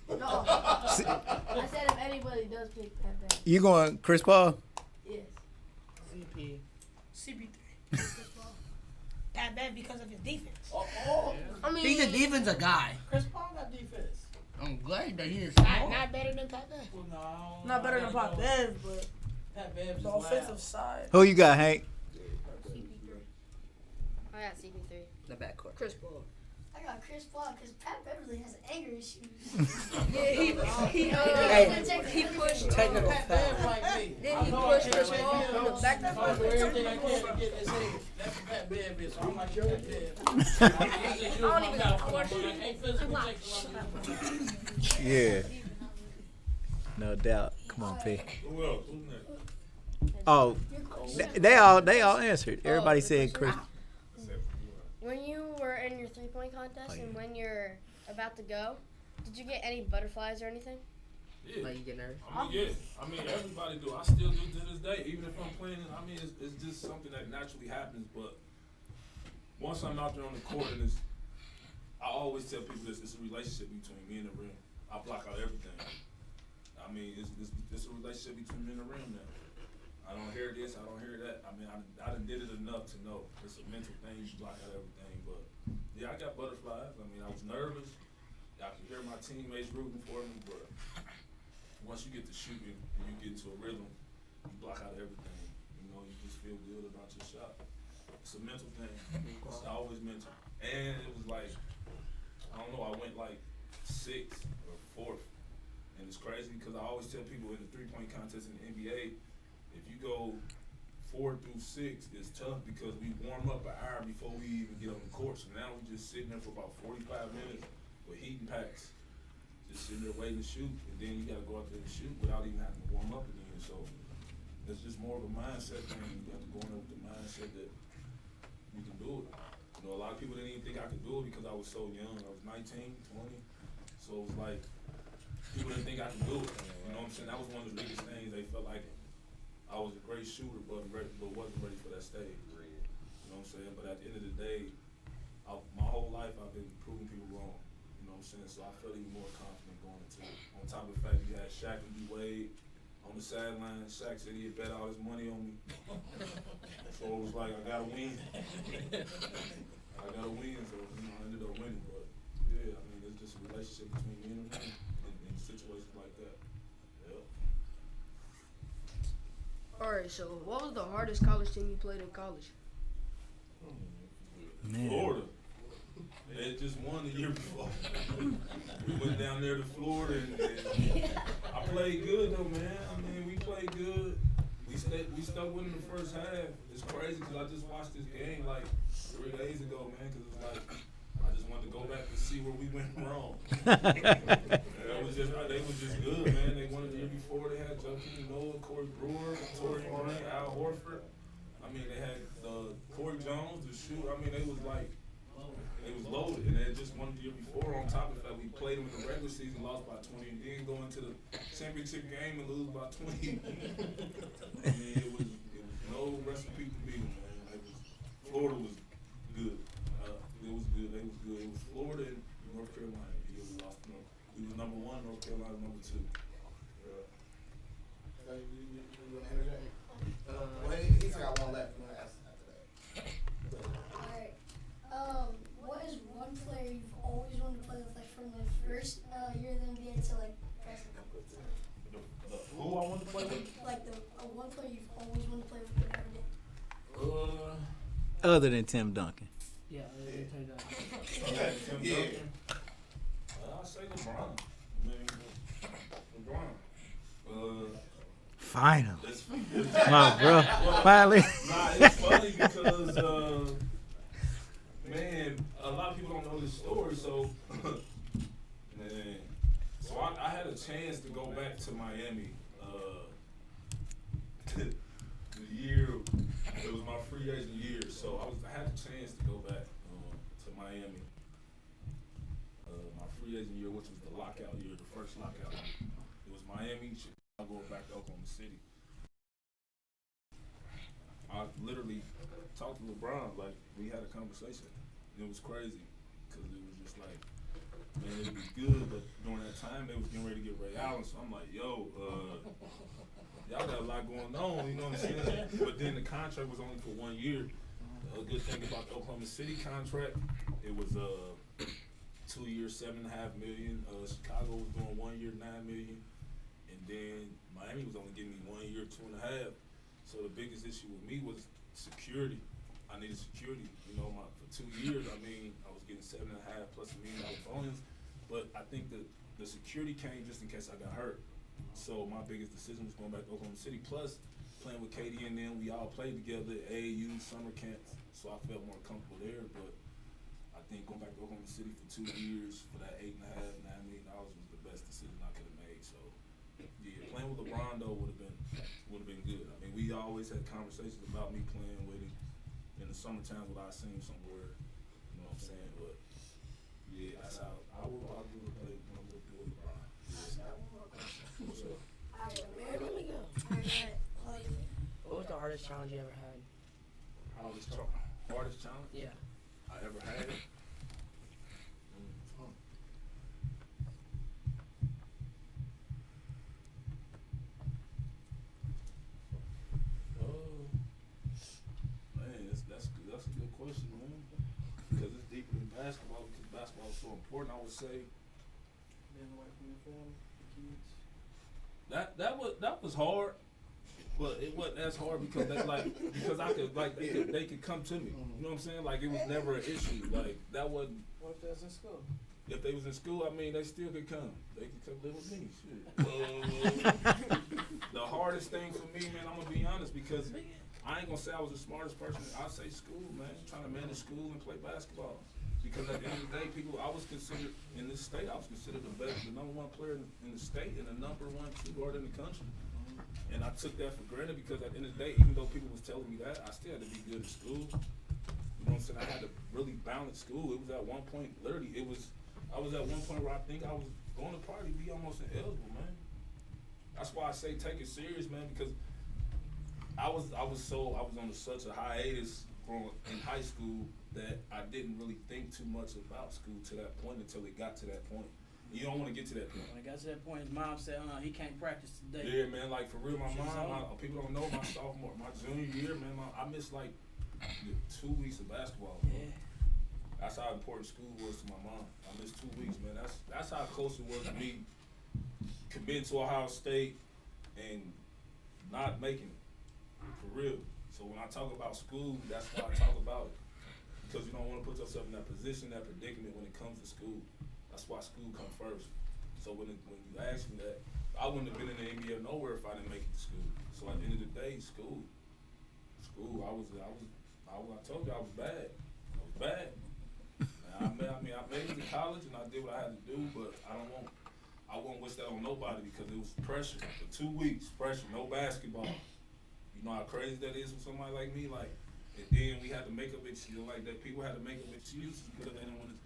No. I said if anybody does pick Pat Bev. You going Chris Paul? Yes. CP. CP3. Pat Bev because of his defense. I mean, He's a defensive guy. Chris Paul got defense. I'm glad that he is Not better than Pat Bev. Well, no. Not better than Pat Bev, but Pat Bev is the loud. offensive side. Who you got, Hank? I got CP3. The backcourt. Chris Paul. I got Chris Paul because Pat Beverly has anger issues. He pushed. Technical Pat foul. Bev like me. Then he I know pushed I Chris can't Paul make in the videos. back. I do everything I can to get his head. That's what Pat Bev is. So I'm like Pat Bev. I don't even got a question. I can't physically take the Yeah. No doubt. Come on, P. Who else? Who's next? Oh, they all answered. Everybody said Chris. When you were in your 3-point contest and when you're about to go, did you get any butterflies or anything? Yeah. Like you get nervous. I mean, yeah. I mean, everybody do. I still do to this day, even if I'm playing. I mean, it's just something that naturally happens. But once I'm out there on the court, and I always tell people this: it's a relationship between me and the rim. I block out everything. I mean, it's a relationship between me and the rim now. I don't hear this, I don't hear that. I mean, I done did it enough to know it's a mental thing. You block out everything. But yeah, I got butterflies. I mean, I was nervous. I could hear my teammates rooting for me, but once you get to shooting and you get into a rhythm, you block out everything. You know, you just feel good about your shot. It's a mental thing. It's always mental. And it was like, I don't know, I went like 6th or 4th. And it's crazy because I always tell people in the 3-point contest in the NBA, if you go 4 through 6, it's tough because we warm up an hour before we even get on the court. So now we're just sitting there for about 45 minutes with heating packs, just sitting there waiting to shoot, and then you got to go out there and shoot without even having to warm up again. So it's just more of a mindset thing. You got to go in there with the mindset that you can do it. You know, a lot of people didn't even think I could do it because I was so young. I was 19, 20. So it was like, people didn't think I could do it. You know what I'm saying? That was one of the biggest things. They felt like I was a great shooter, but wasn't ready for that stage. You know what I'm saying? But at the end of the day, my whole life I've been proving people wrong. You know what I'm saying? So I felt even more confident going into it. On top of the fact you had Shaq and D-Wade on the sideline. Shaq said he'd bet all his money on me. So it was like, I gotta win. I gotta win, so I ended up winning. But yeah, I mean, it's just a relationship between me and him in situations like that. Yeah. Alright, so what was the hardest college team you played in college? Man. Florida. They had just won the year before. We went down there to Florida and I played good though, man. I mean, we played good. We stuck winning the first half. It's crazy because I just watched this game like 3 days ago, man, because it's like I just wanted to go back and see where we went wrong. They was just good, man. They won the year before. They had Joakim Noah, Corey Brewer, Torrey Green, Al Horford. I mean, they had Corey Jones to shoot. I mean, they was loaded, and they had just won the year before. On top of that, we played them in the regular season, lost by 20, and then go into the championship game and lose by 20. I mean, it was no recipe to beat them, man. Florida was good. It was good. They was good. It was Florida and North Carolina. We lost. We was number 1, North Carolina number 2. You want to interject? Well, he's got one left. You want to ask after that? Alright. What is one player you've always wanted to play with, like from the first year of the NBA to like present? Who I want to play with? Like the one player you've always wanted to play with but never did. Other than Tim Duncan. Yeah, Tim Yeah. Duncan. I'll say LeBron. I mean, LeBron. Final. It's Wow, bro. Finally. Nah, it's funny because gonna know this story, so man. So I had a chance to go back to Miami. The year it was my free agent year, so I had a chance to go back to Miami. My free agent year, which was the lockout year, the first lockout year. It was Miami, Chicago, back to Oklahoma City. I literally talked to LeBron, like, we had a conversation. It was crazy, because it was just like, man, it was good, but during that time, they was getting ready to get Ray Allen, so I'm like, yo, y'all got a lot going on, you know what I'm saying? But then the contract was only for 1 year. A good thing about the Oklahoma City contract, it was 2 years, $7.5 million. Chicago was doing 1 year, $9 million. And then Miami was only giving me 1 year, $2.5. So the biggest issue with me was security. I needed security. You know, for 2 years, I mean, I was getting 7.5 plus $1 million bonus. But I think that the security came just in case I got hurt. So my biggest decision was going back to Oklahoma City. Plus, playing with KD and them, we all played together at AAU summer camps. So I felt more comfortable there. But I think going back to Oklahoma City for 2 years for that $8.5, $9 million was the best decision I could have made. So yeah, playing with LeBron though would have been good. I mean, we always had conversations about me playing with him in the summertime when I seen him somewhere. You know what I'm saying? But yeah, that's how I would play when I'm with LeBron. What's up? What was the hardest challenge you ever had? Hardest challenge? Yeah. I ever had? Man, that's a good question, man. Because it's deeper than basketball. Because basketball is so important. I would say Being away from your family, your kids. that was hard, but it wasn't as hard because because I could they could come to me. You know what I'm saying? Like it was never an issue. Like that wasn't. What if that's in school? If they was in school, I mean, they still could come. They could come live with me. Shit. The hardest thing for me, man, I'm gonna be honest, because I ain't gonna say I was the smartest person. I say school, man. Trying to manage school and play basketball. Because at the end of the day, I was considered in this state. I was considered the number one player in the state and the number one shooting guard in the country. And I took that for granted because at the end of the day, even though people was telling me that, I still had to be good at school. You know what I'm saying? I had to really balance school. It was at one point, literally, I was at one point where I think I was going to probably be almost ineligible, man. That's why I say take it serious, man, because I was on such a hiatus in high school that I didn't really think too much about school to that point until it got to that point. You don't want to get to that point. When it got to that point, his mom said, he can't practice today. Yeah, man, like for real, my people don't know my junior year, man, I missed like 2 weeks of basketball. Yeah. That's how important school was to my mom. I missed 2 weeks, man. That's how close it was to me committing to Ohio State and not making it, for real. So when I talk about school, that's why I talk about it. Because you don't want to put yourself in that position, that predicament when it comes to school. That's why school comes first. So when you ask me that, I wouldn't have been in the NBA or nowhere if I didn't make it to school. So at the end of the day, school. I told you I was bad. I was bad. I made it to college and I did what I had to do, but I won't wish that on nobody because it was pressure for 2 weeks. Pressure, no basketball. You know how crazy that is for somebody like me. Like, and then we had to make up excuses like that. People had to make up excuses because they didn't want to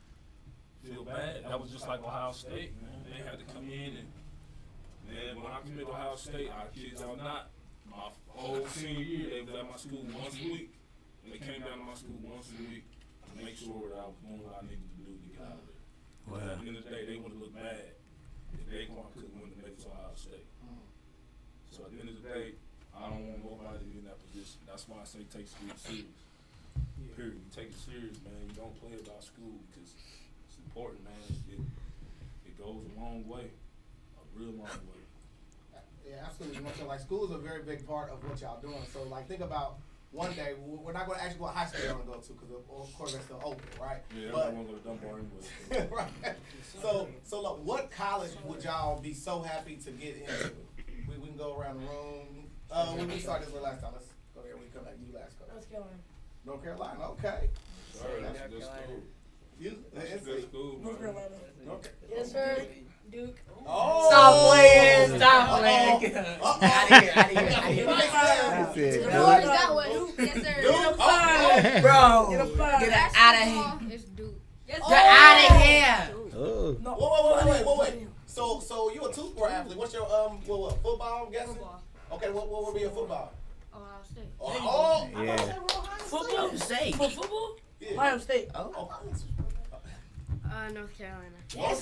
feel bad. That was just like Ohio State, man. They had to come in and when I committed to Ohio State, I kid y'all not, my whole senior year they was at my school once a week. They came down to my school once a week to make sure that I was doing what I needed to do to get out of there. Wow. At the end of the day, they would have looked bad if Daequan Cook wouldn't have made it to Ohio State. So at the end of the day, I don't want nobody to be in that position. That's why I say take school serious. Period. You take it serious, man. You don't play about school because it's important, man. It goes a long way, a real long way. Yeah, absolutely. Like school is a very big part of what y'all doing. So like think about one day, we're not going to actually go to high school y'all want to go to because of course that's still open, right? Yeah, but, everyone going to dump bar anyway. Right. So look, what college would y'all be so happy to get into? We can go around the room. When we started this last time, let's go there. We come back to you last go. North Carolina. North Carolina, okay. Sorry, that's a good school. That's a good school, North man. Carolina. Okay. Yes, sir. Duke. Oh. Stop playing. Stop Uh-oh. playing. Uh-oh. Out of here. Out of here. Out of here. That's it, The dude. door is that way. Yes, sir. Duke. Oh. Bro, Get a five. get out of here. It's Duke. Get out of here. Oh. Wait. So you a two-sport athlete. What's your what football, I'm guessing? Football. Okay, what would be your football? Ohio State. Oh. Yeah. Football? Say. For football? Yeah. Ohio State. Oh. North Carolina. Yes,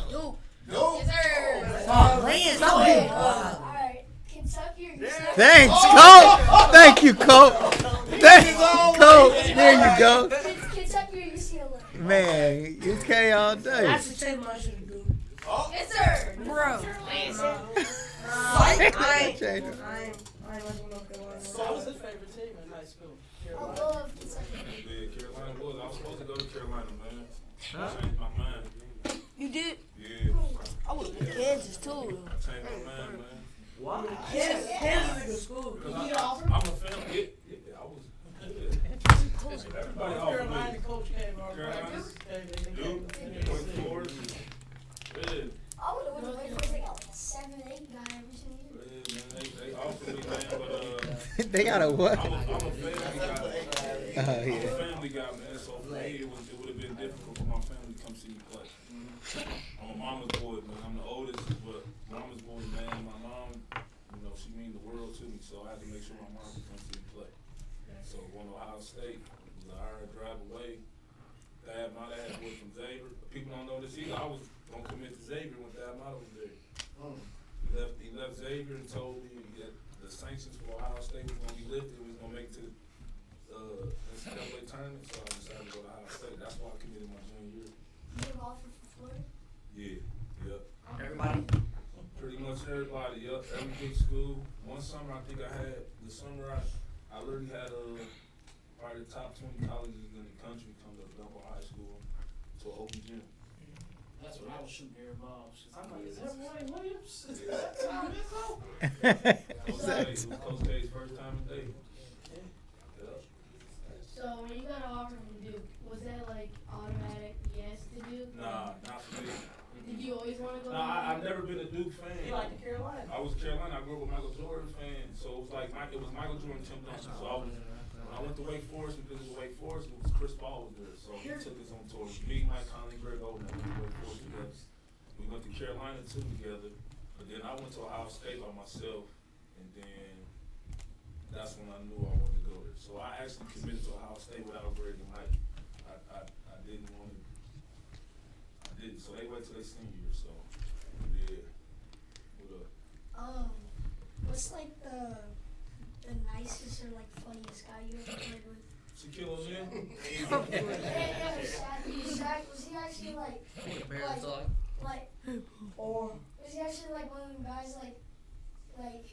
Duke. No. Yes, sir. Stop playing. Stop playing. Alright, Kentucky or UCLA? Thanks, Coach. Thank you, Coach. Thank you, Coach. There you go. Kentucky or UCLA? Man, UK all day. That's the same I should do. Oh. Yes, sir. Bro. Psych. I ain't Change it. like North Carolina. So what was his favorite team in high school? I Carolina. love Kentucky. Yeah, Carolina was. I was supposed to go to Carolina, man. I changed my mind. You did? Yeah, I was in Kansas too. I changed my mind, man. Why? Kansas is a good school. Because I'm a fan. Yeah, I was. Everybody North offered Carolina me. coach came over. Carolina. Duke, Wake Forest. Yeah, I would have went to Wake Forest. They got like a 7-8 guy every single year. man, they offered me, man, but They got a what? I'm a family guy. Oh, I'm a yeah. family guy, man. So for me, it would have been difficult for my family to come see me play. I'm a mama's boy, man. I'm the oldest, but mama's boy, man. My mom, she means the world to me. So I had to make sure my mom could come see me play. So going to Ohio State, it was an hour drive away. My dad was from Xavier. People don't know this either. I was gonna commit to Xavier when Dad Mata was there. He left Xavier and told me that the sanctions for Ohio State was gonna be lifted. We was gonna make it to the NCAA tournament. So I decided to go to Ohio State. That's why I committed my junior year. You have an offer for Florida? Yeah, yep. Everybody. Pretty much everybody, yep. Every big school. One summer, I think I had the summer I literally had probably the top 20 colleges in the country come to Dumbo High School to an open gym. That's when I was shooting air balls. I'm like, is that Roy Williams? It was Coach K's first time in Dayton. Yep. So when you got an offer from Duke, was that like automatic yes to Duke? Nah, not for me. Did you always want to go? Nah, I've never been a Duke fan. You like the Carolina? I was Carolina. I grew up a Michael Jordan fan, so it was like it was Michael Jordan, Tim Duncan. So when I went to Wake Forest, because it was Wake Forest, it was Chris Paul was there, so he took us on tour. Me, Mike Conley, Greg Oden, we went to Wake Forest together. We went to Carolina too together, but then I went to Ohio State by myself, and then that's when I knew I wanted to go there. So I actually committed to Ohio State without Greg and Mike. I didn't want to. I didn't. So they wait till their senior year. So yeah. What up? What's like the nicest or like funniest guy you ever played with? Shaquille O'Neal. Yeah, Shaq. Was he actually like Or was he actually like one of them guys like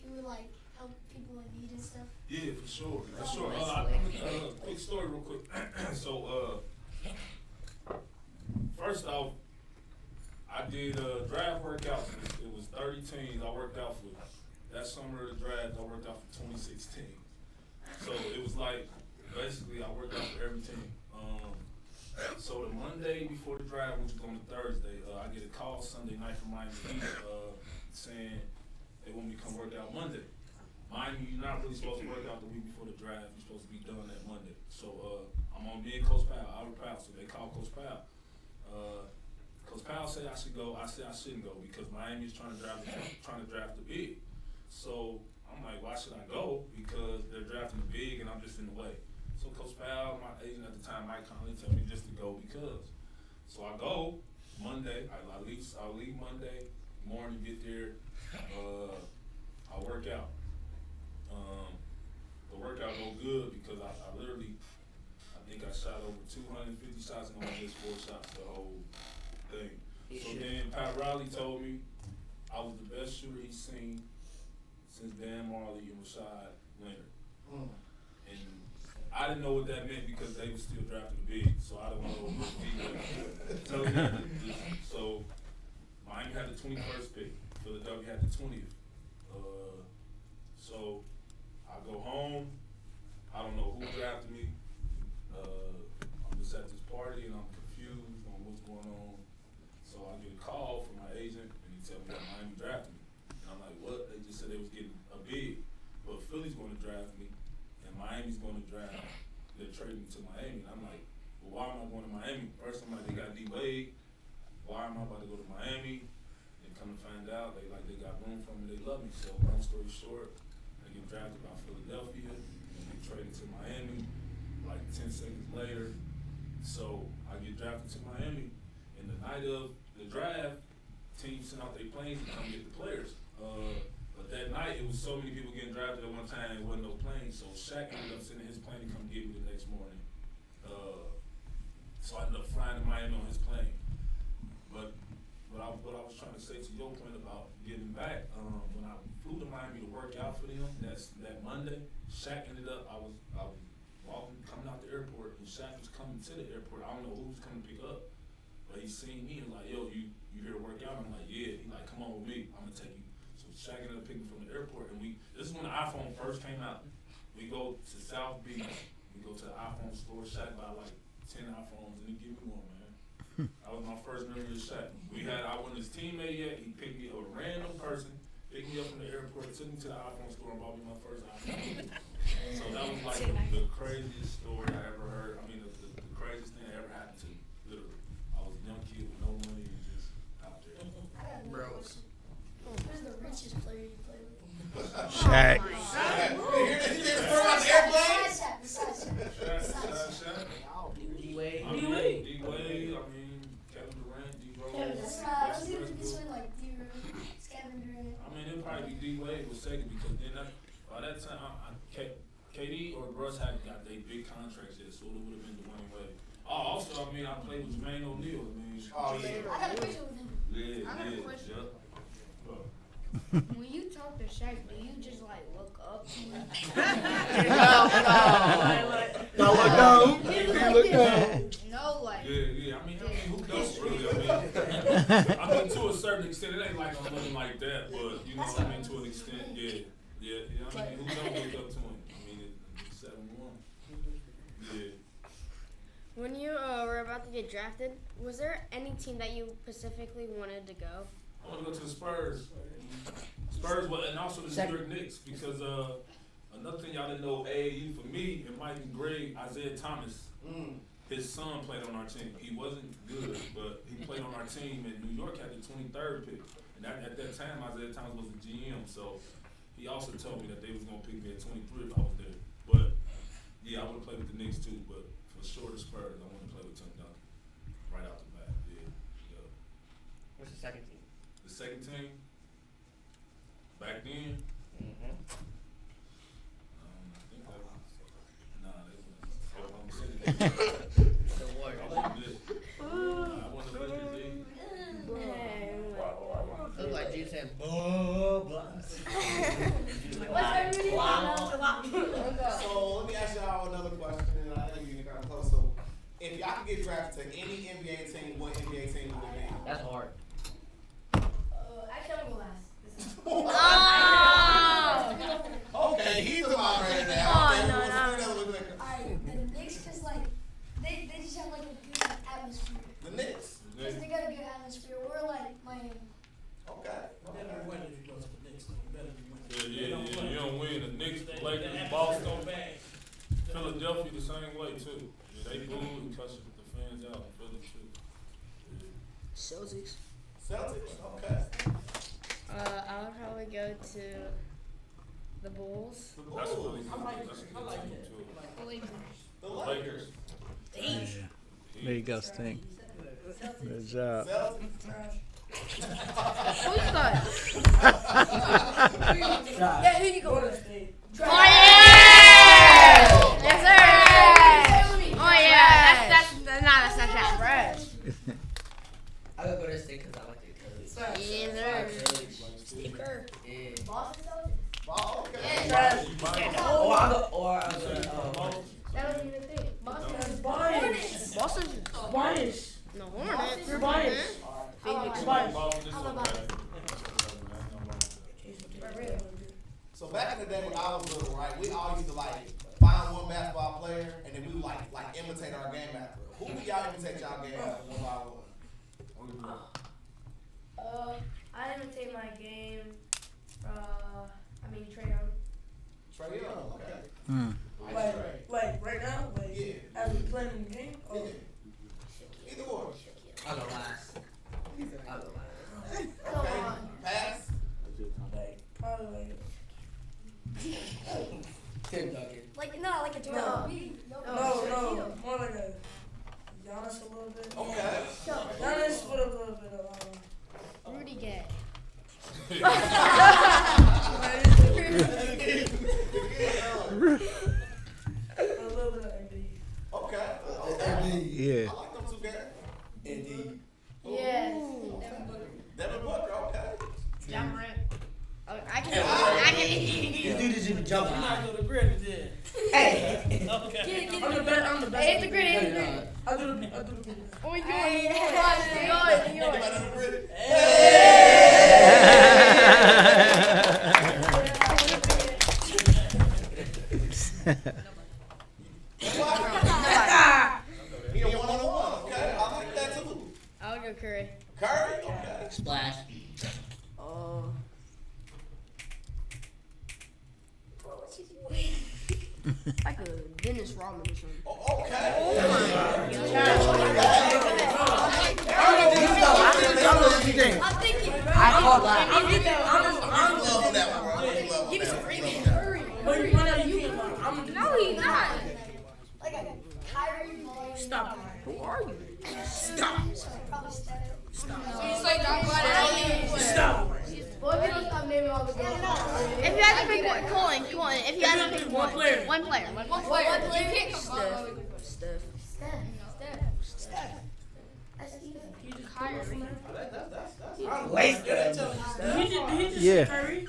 who would like help people in need and stuff? Yeah, for sure. For sure. Quick story real quick. So, first off, I did draft workouts. It was 30 teams I worked out for. That summer of the draft, I worked out for 2016. So it was like, basically, I worked out for every team. So the Monday before the draft, which was on the Thursday, I get a call Sunday night from Miami Heat saying they want me to come work out Monday. Miami, you're not really supposed to work out the week before the draft. You're supposed to be done that Monday. So I'm on me and Coach Powell, Albert Powell. So they call Coach Powell. Coach Powell said I should go. I said I shouldn't go because Miami's trying to draft the big. So I'm like, why should I go? Because they're drafting the big and I'm just in the way. So Coach Powell, my agent at the time, Mike Conley, told me just to go because. So I go Monday. I'll leave Monday morning, get there. I work out. The workout go good because I think I shot over 250 shots and only missed 4 shots the whole thing. So then Pat Riley told me I was the best shooter he's seen since Dan Marley and Rashad Leonard. And I didn't know what that meant because they were still drafting the big, so I don't know what it meant. So Miami had the 21st pick, Philadelphia had the 20th. So I go home. I don't know who drafted me. I'm just at this party. Miami. First, I'm like, they got D Wade. Why am I about to go to Miami? And come to find out, they got room for me. They love me. So, long story short, I get drafted by Philadelphia. And get traded to Miami. Like 10 seconds later. So, I get drafted to Miami. And the night of the draft, teams sent out their planes to come get the players. But that night, it was so many people getting drafted at one time, there wasn't no plane. So Shaq ended up sending his plane to come get me the next morning. So I ended up flying to Miami on his plane. But what I was trying to say to your point about getting back, when I flew to Miami to work out for them, that Monday, Shaq ended up, I was walking, coming out the airport, and Shaq was coming to the airport. I don't know who was coming to pick up, but he seen me and like, yo, you here to work out? I'm like, yeah. He like, come on with me, I'm gonna take you. So Shaq ended up picking me from the airport, and this is when the iPhone first came out. We go to South Beach, we go to the iPhone store, Shaq buy like 10 iPhones, and he give me one, man. That was my first memory of Shaq. I wasn't his teammate yet. He picked me up, a random person, picked me up from the airport, took me to the iPhone store, and bought me my first iPhone. So that was like the craziest story I ever heard. I mean, the craziest thing that ever happened to me, literally. I was a young kid with no money and just out there. Bro. Who's the richest player you play with? Shaq. D-Wade, I mean, Kevin Durant, I mean, it'd probably be D-Wade was second because then by that time, KD or Russ hadn't got their big contracts yet, so it would have been Dwayne Wade. Also, I mean, I played with Jermaine O'Neal. I got a picture with him. I got a question. When you talk to Shaq, do you just like look up to him? No, look down. Look down. No, like. Yeah. I mean, who does really? I mean, to a certain extent, it ain't like I'm looking like that, but you know what I mean, to an extent, yeah. I mean, who don't look up to him? I mean, it's 7-1. Yeah. When you were about to get drafted, was there any team that you specifically wanted to go? I want to go to the Spurs. And also the New York Knicks, because another thing y'all didn't know, AAU for me and Mike and Greg, Isaiah Thomas, his son played on our team. He wasn't good, but he played on our team, and New York had the 23rd pick. And at that time, Isaiah Thomas was the GM, so he also told me that they was going to pick me at 23 if I was there. But, yeah, I would have played with the Knicks too, but for sure the Spurs, I want to play with Tim Duncan right out the bat. Yeah. What's the second team? The second team, back then, I think that was, Oklahoma City. The Warriors. I want to play with the league. Look like you said, blah. So let me ask y'all another question, and I know you can kind of close. So, if y'all could get drafted to any NBA team, what NBA team would it be? That's hard. Actually, I'm gonna last. Okay, he's the moderator now. Alright, the Knicks, cause like they just have like a good atmosphere. The Knicks. Cause they got a good atmosphere. We're like Miami. Okay. Better win if you go to the Knicks. Better win. Yeah. You don't win. The Knicks, the Lakers, Boston, Philadelphia the same way too. Yeah, they boo and cuss the fans out in Philly too. Celtics. Okay. I would probably go to the Bulls. That's really good. I like That's a that. good I like team that. too. The Lakers. The Lakers. Yeah. There you go, Stink. Good job. Who's that? Yeah, who you going with? Oh yeah! Yes sir! Oh yeah, that's not trash. I would go to State because I like it. Yes sir. Steve Kerr. Yeah. Boston Celtics. Oh, okay. That wasn't even a thing. Boston. Bias. Boston's Bias. no Hornets. You're biased. Phoenix. Bias. So back in the day when I was little, right, we all used to like find one basketball player and then we would like imitate our game after. Who do y'all imitate y'all game after one by one? I imitate my game. Trae Young. Trae Young, okay. Like right now, Yeah. as we playing in the game. Yeah. little bit. Okay. Giannis with a little bit of Rudy Gay. a little bit of AD. Okay. Yeah. I like them two guys. Indeed. Yes. Devin Booker, okay. John Morant. I can. This dude is even jumping I'm high. not the greatest then. Hey. Okay. I'm the best. I'm the best. Ain't the grid, ain't the grid. I do the greatest. Oh, you He a one-on-one, okay. I like that too. I'll go Curry. Curry, okay. Splash. Like a Dennis Rodman or something. Okay. I'm thinking. I called that. I'm loving that one, bro. Give me some freaking Curry. But you know you can't. No, he's not. Like I got Kyrie. Stop. Who are you? Probably Steph. He's like not Stop. Boy, if you don't stop naming all the girls. If you had to pick one, Colin, come on. If you had to pick One player. one player. One player. You pick Steph. Steph. That's easy. Waste Did he just Yeah. Curry?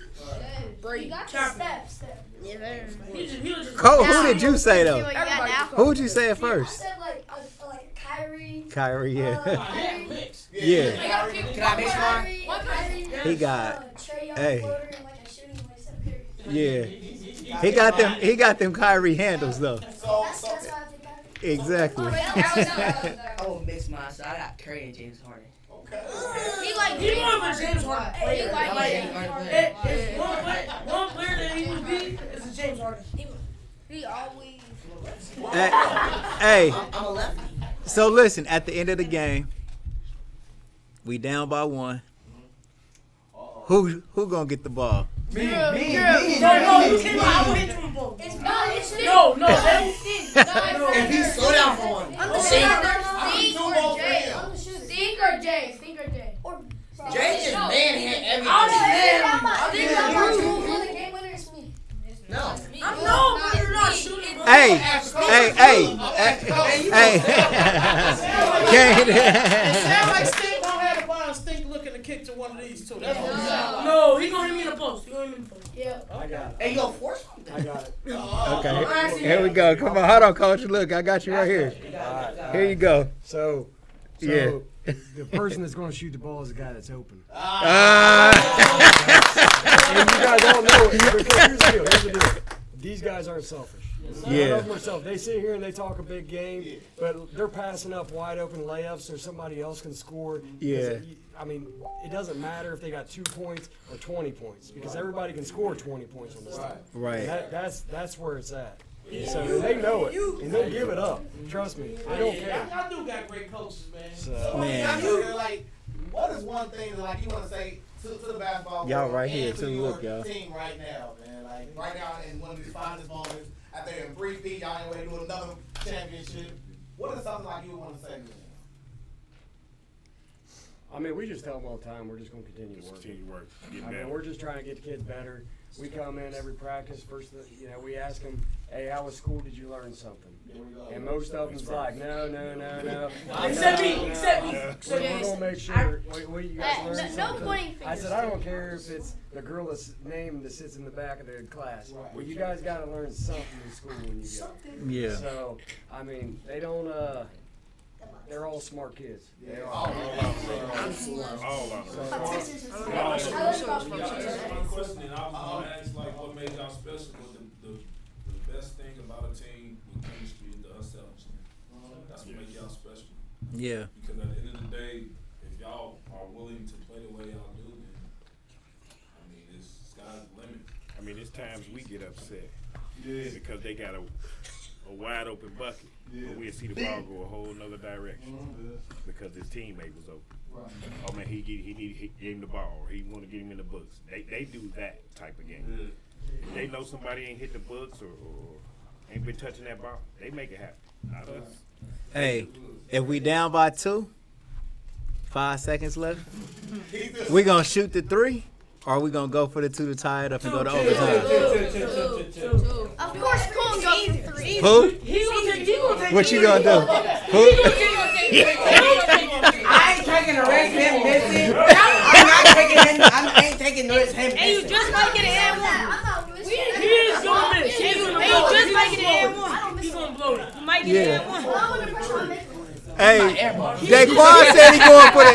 You got Champion. Steph. Yeah, better. He was just. Cole, who did you say See though? what you got now? Who would you say at I first? said like Kyrie. Kyrie, yeah. Yeah, mix. Yeah. Can I mix mine? He got, Trey Young hey. floater and like a shooting like Steph Curry. yeah. He got them Kyrie handles though. That's why I think Kyrie. Exactly. I will mix mine, so I got Curry and James Harden. Okay. He like He more of a James Harden He player. like I like James Harden player. If one player that he would be is a James Harden. he always. Hey, I'm a lefty. so listen, at the end of the game, we down by 1. Who gonna get the ball? Me. No, you can't. I will hit him both. It's not. It's No, that If he slow down for one. I'm the See, Stink or Jay. Stink or Jay. Or Jay just manhandle everything. I'm just mad. the game winner is me. No. No, but you're not shooting. Bro. Hey. Can't. Sound like Stink gonna have the ball and Stink looking to kick to one of these two. That's what it sound like. No, he gonna hit me in the post. He gonna hit me in the post. Yeah. I got it. Hey, you gonna force something? I got it. Okay, here we go. Come on, hold on, coach. Look, I got you right here. Here you go. So Yeah. the person that's going to shoot the ball is the guy that's open. Ah. And you guys all know it because here's the deal. These guys aren't selfish. Yeah. None of them are selfish. They sit here and they talk a big game, but they're passing up wide open layups so somebody else can score. Yeah. I mean, it doesn't matter if they got 2 points or 20 points because everybody can score 20 points on this team. Right. That's where it's at. So they know it, and they'll give it up. Trust me, they don't care. Y'all do got great coaches, man. So, Man. Like, what is one thing that like you want to say to the basketball Y'all world right here, and to too. your Look, y'all. team right now, man? Like right now in one of these finest moments, after in 3-peat, y'all ain't way to do another championship. What is something like you want to say to them? I mean, we just tell them all the time we're just going to continue working. I mean, we're just trying to get the kids better. We come in every practice. First, we ask them, "Hey, how was school? Did you learn something?" And most of them's like, "No." Except me. So we're gonna make sure we you guys learn No something. pointing I fingers. said, I don't care if it's the girl that's named that sits in the back of the class. Well, you guys got to learn something in school when you go. Yeah. So, I mean, they don't. They're all smart kids. They are. All of them. I love golf. Y'all answered my question, and I was gonna ask like what made y'all special. But the best thing about a team with chemistry is the ourselves. That's what makes y'all special. Yeah. Because at the end of the day, if y'all are willing to play the way y'all do, then I mean, it's sky's the limit. I mean, it's times we get upset because they got a wide open bucket, but we'll see the ball go a whole nother direction because his teammate was open. Oh man, he gave him the ball, or he want to get him in the books. They do that type of game. If they know somebody ain't hit the books, or ain't been touching that ball. They make it happen. Not us. Hey, if we down by 2, 5 seconds left, we gonna shoot the 3, or we gonna go for the 2 to tie it up and go to overtime? Of course, Cole go for 3. Who? What you gonna do? Who? I ain't taking the risk him missing. I'm not taking him. I ain't taking the risk him Hey, you missing. just might get an and 1. He is gonna miss. Hey, you just might get an and 1. He's gonna blow it. You might get an and 1. Hey, Daequan said he going for the.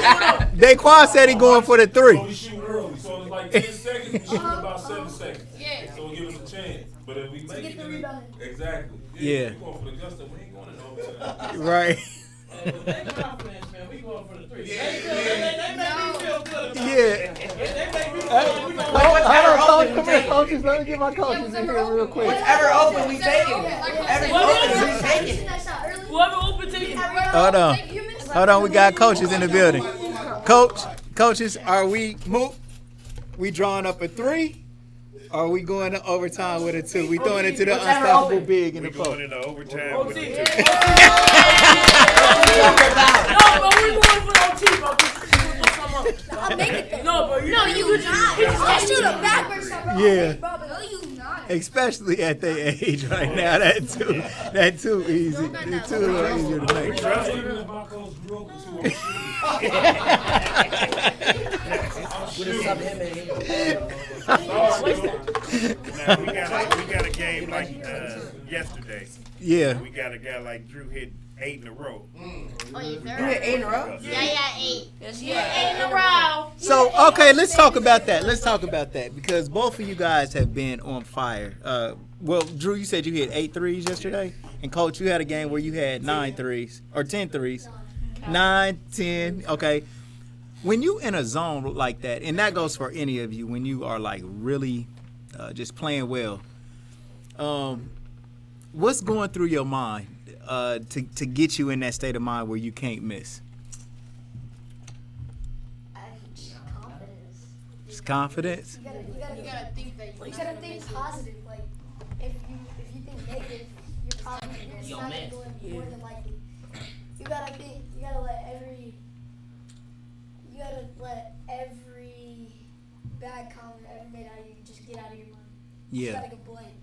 Daequan said he going for the 3. So we shoot early, so it's like 10 seconds, we shoot about 7 seconds. Yeah. So it gives us a chance. But if we make it, exactly. Yeah. We going for the gusto, we ain't going in overtime. Right. They confidence, man. We going for the 3. They make me feel good. Yeah. They make me feel good. We going Hold on, coach. Come here, coaches. Let me get my coaches in here real quick. Whatever open, we taking it. Whatever open, we taking it. Whoever open ticket. Hold on. Hold on, we got coaches in the building. Coaches, are we drawing up a 3? Or are we going to overtime with a 2? We throwing it to the unstoppable big in the We going post. into overtime with a 2. No, but we going for OT, bro. I'll make it there. No, bro. No, you not. I'll shoot a backwards. Yeah. No, you not. Especially at their age right now. That 2 easy. That 2 a little easier to make. Would have subbed him in. Now, we got a game like yesterday. Yeah. We got a guy like Dru hit 8 in a row. Oh, you You hit 8 in a row? Yeah, 8. Yeah, 8 in a row. So, okay, let's talk about that. Because both of you guys have been on fire. Well, Dru, you said you hit 8 threes yesterday. And, Coach, you had a game where you had 9 threes. Or 10 threes. 9, 10. Okay. When you in a zone like that, and that goes for any of you, when you are, like, really just playing well, what's going through your mind to get you in that state of mind where you can't miss? Confidence. Just confidence? You gotta think that you gotta think positive. Like if you think negative, you're probably it's not gonna go in more than likely. You gotta think. You gotta let every bad comment ever made out of you just get out of your mind. Yeah. You gotta go blank.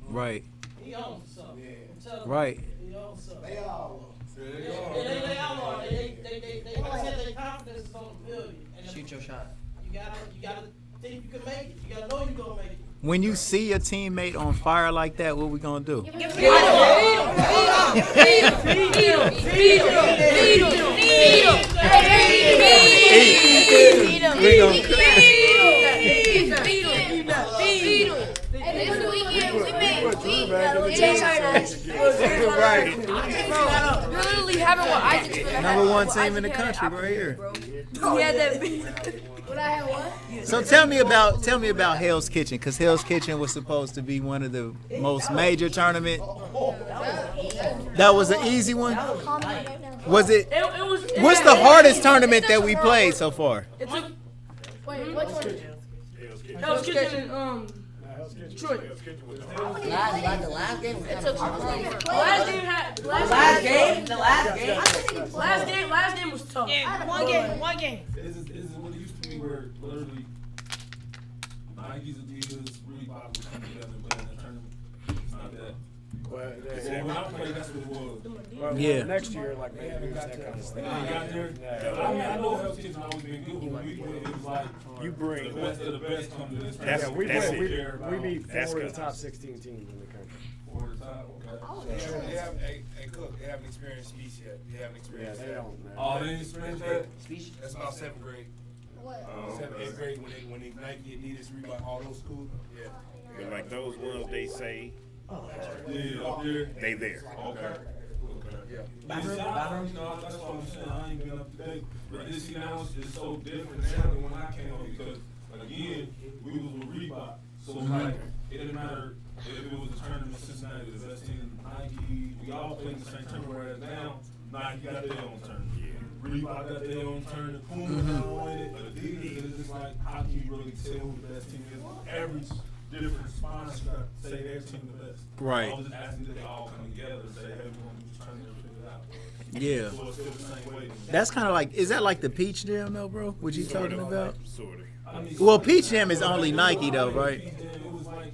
Right. He owns something. Yeah. Right. He owns something. They all. They all are. Like I said, their confidence is on the field. And Shoot your shot. You gotta think you can make it. You gotta know you're gonna make it. When you see a teammate on fire like that, what we gonna do? Feed him. Right. You're literally having what Isaac's for the Number 1 team in the country right here. He had that. When I had what? So tell me about Hell's Kitchen, because Hell's Kitchen was supposed to be one of the most major tournament. That was an easy one. Was it? What's the hardest tournament that we played so far? Wait, which one? Hell's Kitchen and Detroit. The last game was kind of hard. Last game was tough. Yeah, one game. This is what it used to be, where literally Nike's, Adidas, Reebok would come together and play in the tournament. It's not that. Well, So when I played, that's what it was. Yeah. Next year, like maybe that kind of stuff. When I got there, I mean, I know Hell's Kitchen always been good, but when we played, it was like You bring the best of the best come to this That's- tournament. Yeah, it. we beat That's 4 of the good. top 16 teams in the country. Over the top, okay. They have, hey, Cook, they haven't experienced speech yet. They haven't Yeah, experienced they that. don't. Man. Oh, they didn't experience that? That's about 7th grade. What? 7th, 8th grade when they Nike, Adidas, Reebok, all those schools. Yeah. But like those ones they say, Yeah, up there. they there. Okay. Yeah. Bathroom? You know, that's what I'm saying. I ain't been up to date. But this, you know, it's so different now than when I came up, because, again, we was with Reebok. So, like, it didn't matter if it was a tournament, Cincinnati, the best team, Nike, we all played the same tournament, whereas now, Nike got their own tournament. Reebok got their own tournament. Puma got on it. Adidas, it's just like, how can you really tell who the best team is? Every different sponsors that say their team the best. Right. I was just asking that they all come together and say, hey, we're going to be trying to figure it out. Yeah. So it's still the same way. That's kind of like, is that like the Peach Jam though, bro? What you talking about? Sort of. I mean, Well, Peach Jam is only Nike though, right? It was like,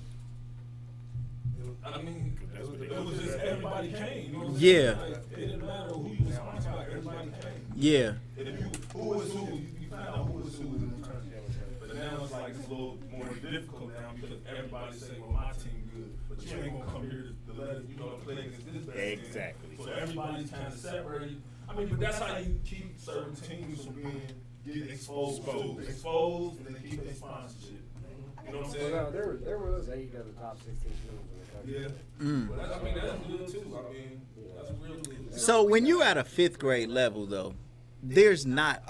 I mean, it was just everybody came. You know what I'm saying? Yeah. Like, it didn't matter who you was sponsored by, everybody came. Yeah. And if who was who, you found out who was who in the tournament. But now it's like it's a little more difficult now because everybody say, well, my team good, but you ain't gonna come here to let us, play against this best team. Exactly. So everybody's kind of separated. I mean, but that's how you keep certain teams from getting exposed, and then keep their sponsorship. You know what I'm saying? Well, no, there was 8 of the top 16 teams in the country. Yeah. Well, I mean, that's good too. I mean, that's real good. So when you at a 5th grade level though, there's not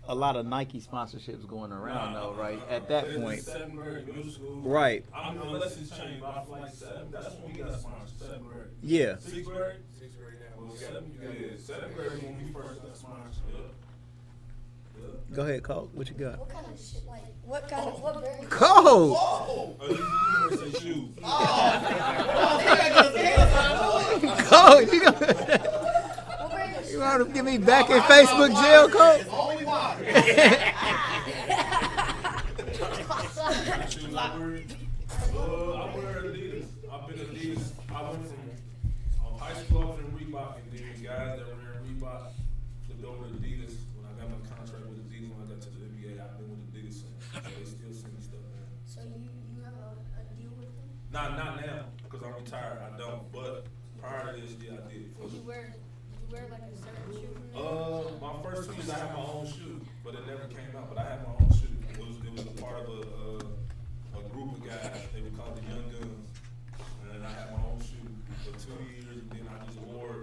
a lot of Nike sponsorships going around though, right? At that point. 7th grade, middle school. Right. I mean, unless it's changed, but I feel like 7th. That's when we got sponsored. 7th grade. Yeah. 6th grade. 6th grade now. Well, 7th grade when we first got sponsored. Go ahead, Cole. What you got? What kind of shit, like, what brand? Cole! Oh, you say shoes. Cole, you want to get me back in Facebook jail, Cole? It's only water. I wear Adidas. I've been Adidas. I went from high school I was in Reebok, and then guys that were in Reebok flipped over to Adidas. When I got my contract with Adidas, when I got to the NBA, I've been with Adidas since. So they still send me stuff now. So you have a deal with them? Not now, because I'm retired. I don't. But prior to this, yeah, I did. Did you wear like a certain shoe from them? My first season I had my own shoe, but it never came out. But I had my own shoe. It was a part of a group of guys. They were called the Young Guns, and then I had my own shoe for 2 years. And then I just wore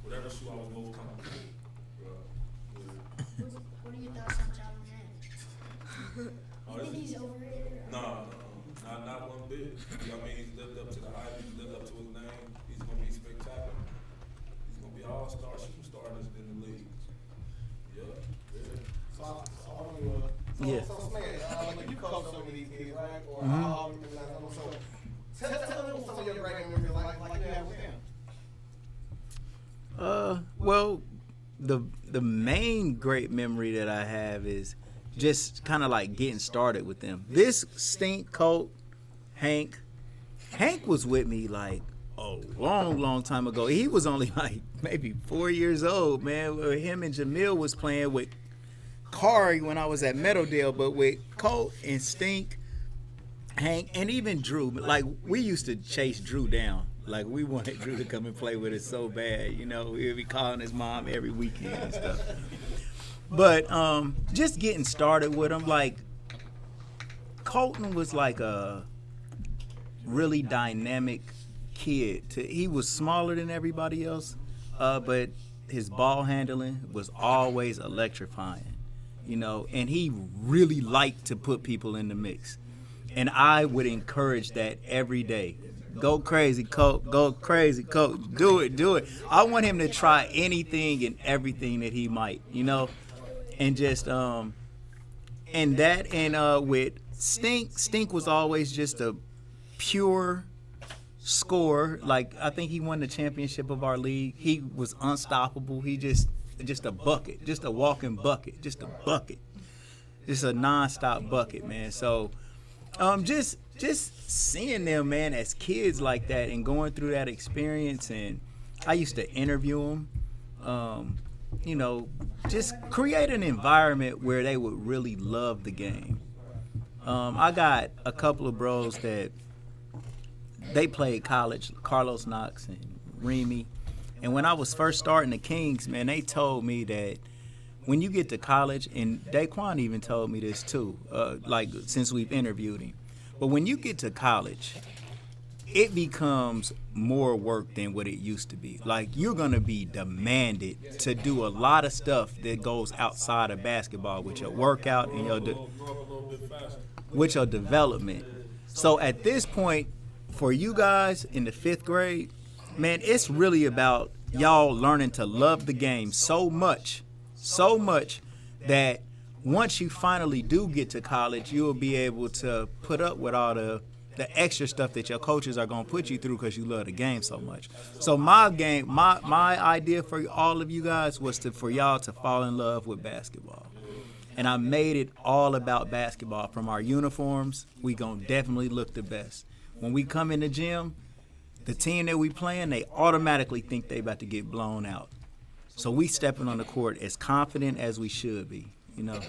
whatever shoe I was most comfortable with. What are your thoughts on John Moran? You think he's overrated? No, not one bit. I mean, he's lived up to the hype. He's lived up to his name. He's gonna be spectacular. He's gonna be an all-star superstar in the league. Yeah. So I want to. So Smith, you coach some of these kids, right? Or all of them. So tell them some of your great memories like you have with them. Well, the main great memory that I have is just kind of like getting started with them. This Stink, Colt, Hank was with me like a long time ago. He was only like maybe 4 years old, man. Him and Jamil was playing with Kari when I was at Meadowdale, but with Colt and Stink, Hank, and even Dru. Like, we used to chase Dru down. Like, we wanted Dru to come and play with us so bad, we would be calling his mom every weekend and stuff. But just getting started with him, like, Colton was like a really dynamic kid. He was smaller than everybody else, but his ball handling was always electrifying, and he really liked to put people in the mix. And I would encourage that every day. Go crazy, Coach. Go crazy, Coach. Do it. I want him to try anything and everything that he might, and just and with Stink was always just a pure scorer. Like, I think he won the championship of our league. He was unstoppable. He just a bucket, just a walking bucket, just a bucket, just a nonstop bucket, man. So just seeing them, man, as kids like that and going through that experience, and I used to interview them, just create an environment where they would really love the game. I got a couple of bros that they played college, Carlos Knox and Remy, and when I was first starting the Kings, man, they told me that when you get to college, and Daequan even told me this too, since we've interviewed him, but when you get to college, it becomes more work than what it used to be. Like, you're going to be demanded to do a lot of stuff that goes outside of basketball with your workout and with your development. So at this point, for you guys in the 5th grade, man, it's really about y'all learning to love the game so much that once you finally do get to college, you'll be able to put up with all the the extra stuff that your coaches are gonna put you through because you love the game so much. So my idea for all of you guys was for y'all to fall in love with basketball. And I made it all about basketball. From our uniforms, we gonna definitely look the best. When we come in the gym, the team that we playing, they automatically think they about to get blown out. So we stepping on the court as confident as we should be, you know.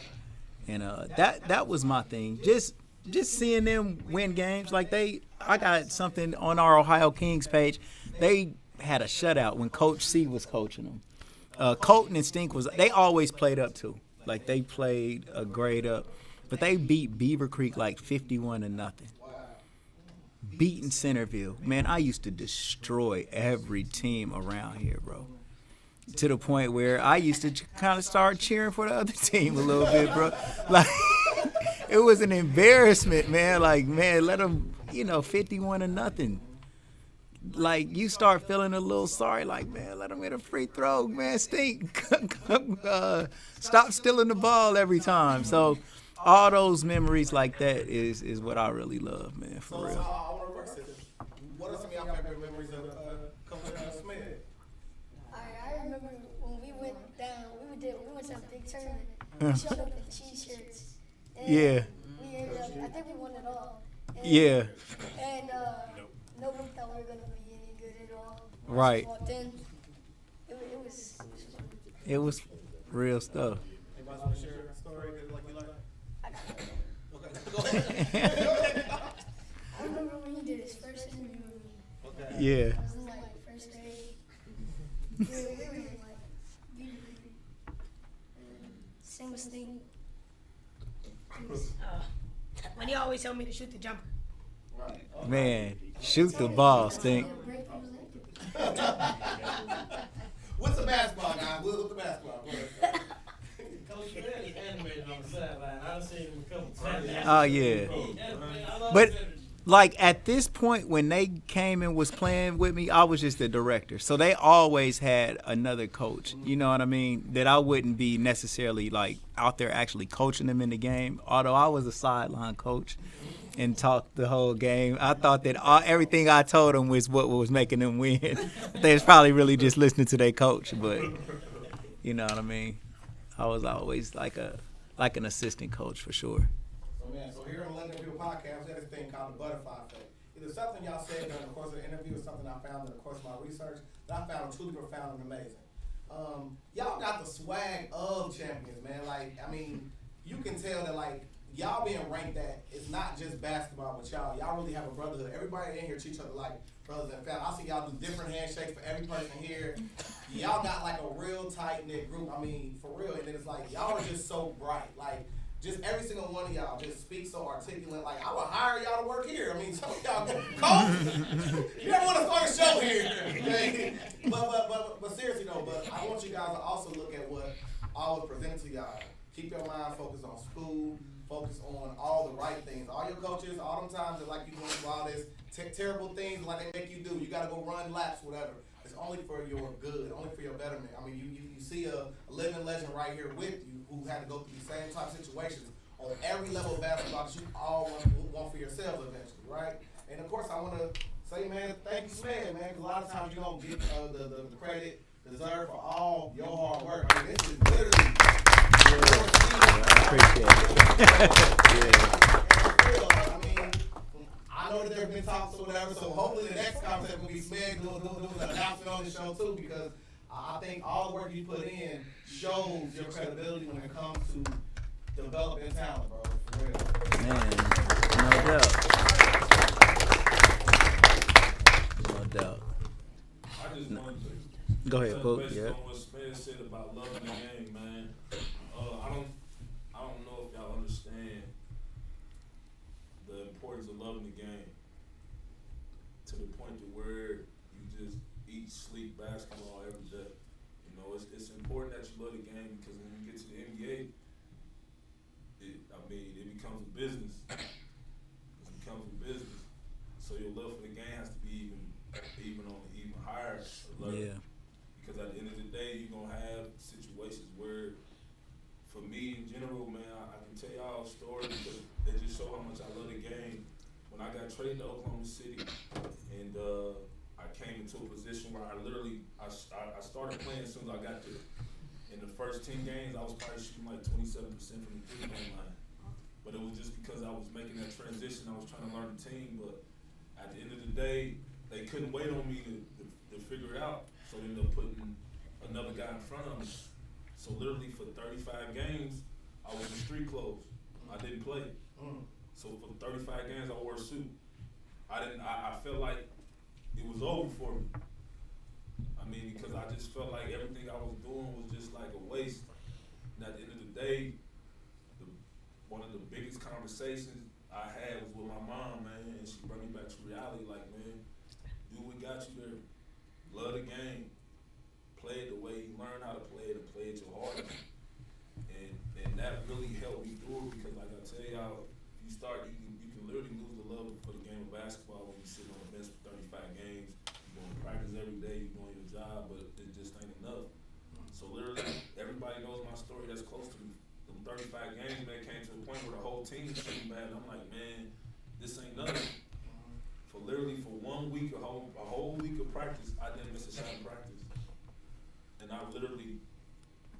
And that was my thing. Just seeing them win games, like I got something on our Ohio Kings page. They had a shutout when Coach C was coaching them. Colton and Stink they always played up too. Like they played a grade up, but they beat Beaver Creek like 51-0. Beating Centerville. Man, I used to destroy every team around here, bro. To the point where I used to kind of start cheering for the other team a little bit, bro. Like, it was an embarrassment, man. Like, man, let them, 51-0. Like, you start feeling a little sorry. Like, man, let them get a free throw, man. Stink. Stop stealing the ball every time. So, all those memories like that is what I really love, man, for real. I want to reverse it. What are some of your favorite memories of Coach Smith? I remember when we went down, we went to a big tournament. We showed up in cheese shirts. And Yeah. We ended up, I think we won it all. And, Yeah. And nobody thought we were going to be any good at all. Right. Walked in. It was fun. It was real stuff. Anybody want to share a story like you like? I got it. Okay, go ahead. I remember when he did his first interview with me. Okay. Yeah. It was like first day. We were in like Beaver Creek. Same thing. When he always told me to shoot the jumper. Right. Man, shoot the ball, Stink. What's the basketball, guy? What's the basketball? Coach Fred is animated on the sideline. I've seen him a couple times. Oh, yeah. But, like, at this point, when they came and was playing with me, I was just the director. So they always had another coach, you know what I mean, that I wouldn't be necessarily, like, out there actually coaching them in the game. Although I was a sideline coach and talked the whole game. I thought that everything I told them was what was making them win. They was probably really just listening to their coach, but you know what I mean. I was always like an assistant coach for sure. So here on the Legendary People Podcast, we have this thing called the butterfly effect. Either something y'all said during the course of the interview or something I found in the course of my research that I found truly profound and amazing. Y'all got the swag of champions, man. Like, I mean, you can tell that, like, y'all being ranked that it's not just basketball, but y'all really have a brotherhood. Everybody in here treats each other like brothers and family. I see y'all do different handshakes for every person here. Y'all got like a real tight-knit group. I mean, for real. And then it's like, y'all are just so bright. Like, just every single one of y'all just speaks so articulate. Like, I would hire y'all to work here. I mean, some of y'all, coach, you never want to start a show here. Okay? But seriously though, but I want you guys to also look at what I was presented to y'all. Keep your mind focused on school. Focus on all the right things. All your coaches, all them times that like you going through all this terrible things like they make you do. You got to go run laps, whatever. It's only for your good, only for your betterment. I mean, you see a living legend right here with you who had to go through the same type of situations on every level of basketball that you all want for yourselves eventually, right? And of course, I want to say, man, thank you, Smith, man, because a lot of times you don't get the credit deserved for all your hard work. I mean, this is literally. I appreciate it. I mean, I know that there have been talks or whatever, so hopefully the next conversation will be Smeg doing an announcement on the show too, because I think all the work you put in shows your credibility when it comes to developing talent, bro. For real. Man, no doubt. No doubt. I just wanted to go ahead, Book. Based Yeah. on what Smith said about loving the game, man. I don't know if y'all understand the importance of loving the game to the point to where you just eat, sleep basketball every day. You know, it's important that you love the game because when you get to the NBA, it becomes a business. It becomes a business. So your love for the game has to be even higher level. Yeah. Because at the end of the day, you're gonna have situations where, for me in general, man, I can tell y'all a story because they just show how much I love the game. When when I got traded to Oklahoma City, and I came into a position where I started playing as soon as I got there. In the first 10 games, I was probably shooting like 27% from the three-point line. But it was just because I was making that transition. I was trying to learn the team. But at the end of the day, they couldn't wait on me to figure it out. So they ended up putting another guy in front of me. So literally for 35 games, I was in street clothes. I didn't play. So for 35 games, I wore a suit. I felt like it was over for me. I mean, because I just felt like everything I was doing was just like a waste. And at the end of the day, one of the biggest conversations I had was with my mom, man, and she brought me back to reality. Like, man, do what got you there. Love the game. Play it the way you learn how to play it and play it your hardest. And that really helped me through it because, like I tell y'all, you can literally lose the love for the game of basketball when you sit on the bench for 35 games. You're going to practice every day, you're doing your job, but it just ain't enough. So literally, everybody knows my story that's close to me. Them 35 games, man, came to a point where the whole team was shooting bad. And I'm like, man, this ain't nothing. For 1 week, a whole week of practice, I didn't miss a shot in practice. And I literally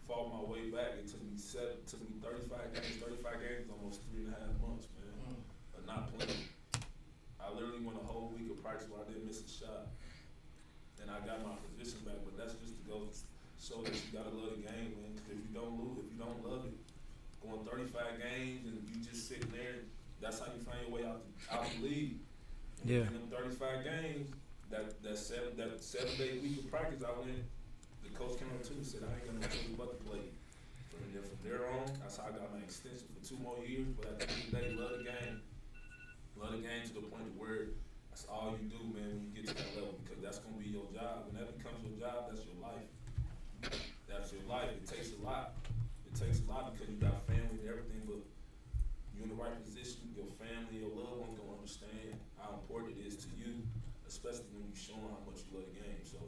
fought my way back. It took me 35 games, almost 3.5 months, man, of not playing. I literally went a whole week of practice where I didn't miss a shot. And I got my position back, but that's just to go show that you gotta love the game, man. Because if you don't love it, going 35 games and you just sitting there, that's how you find your way out the league. Yeah. In them 35 games, that 7-day week of practice, the coach came up to me and said, I ain't gonna do but to play. From there on, that's how I got my extension for 2 more years. But at the end of the day, love the game. Love the game to the point where that's all you do, man, when you get to that level, because that's gonna be your job. When that becomes your job, that's your life. That's your life. It takes a lot. It takes a lot because you got family and everything, but you're in the right position. Your family, your loved ones gonna understand how important it is to you, especially when you showing how much you love the game. So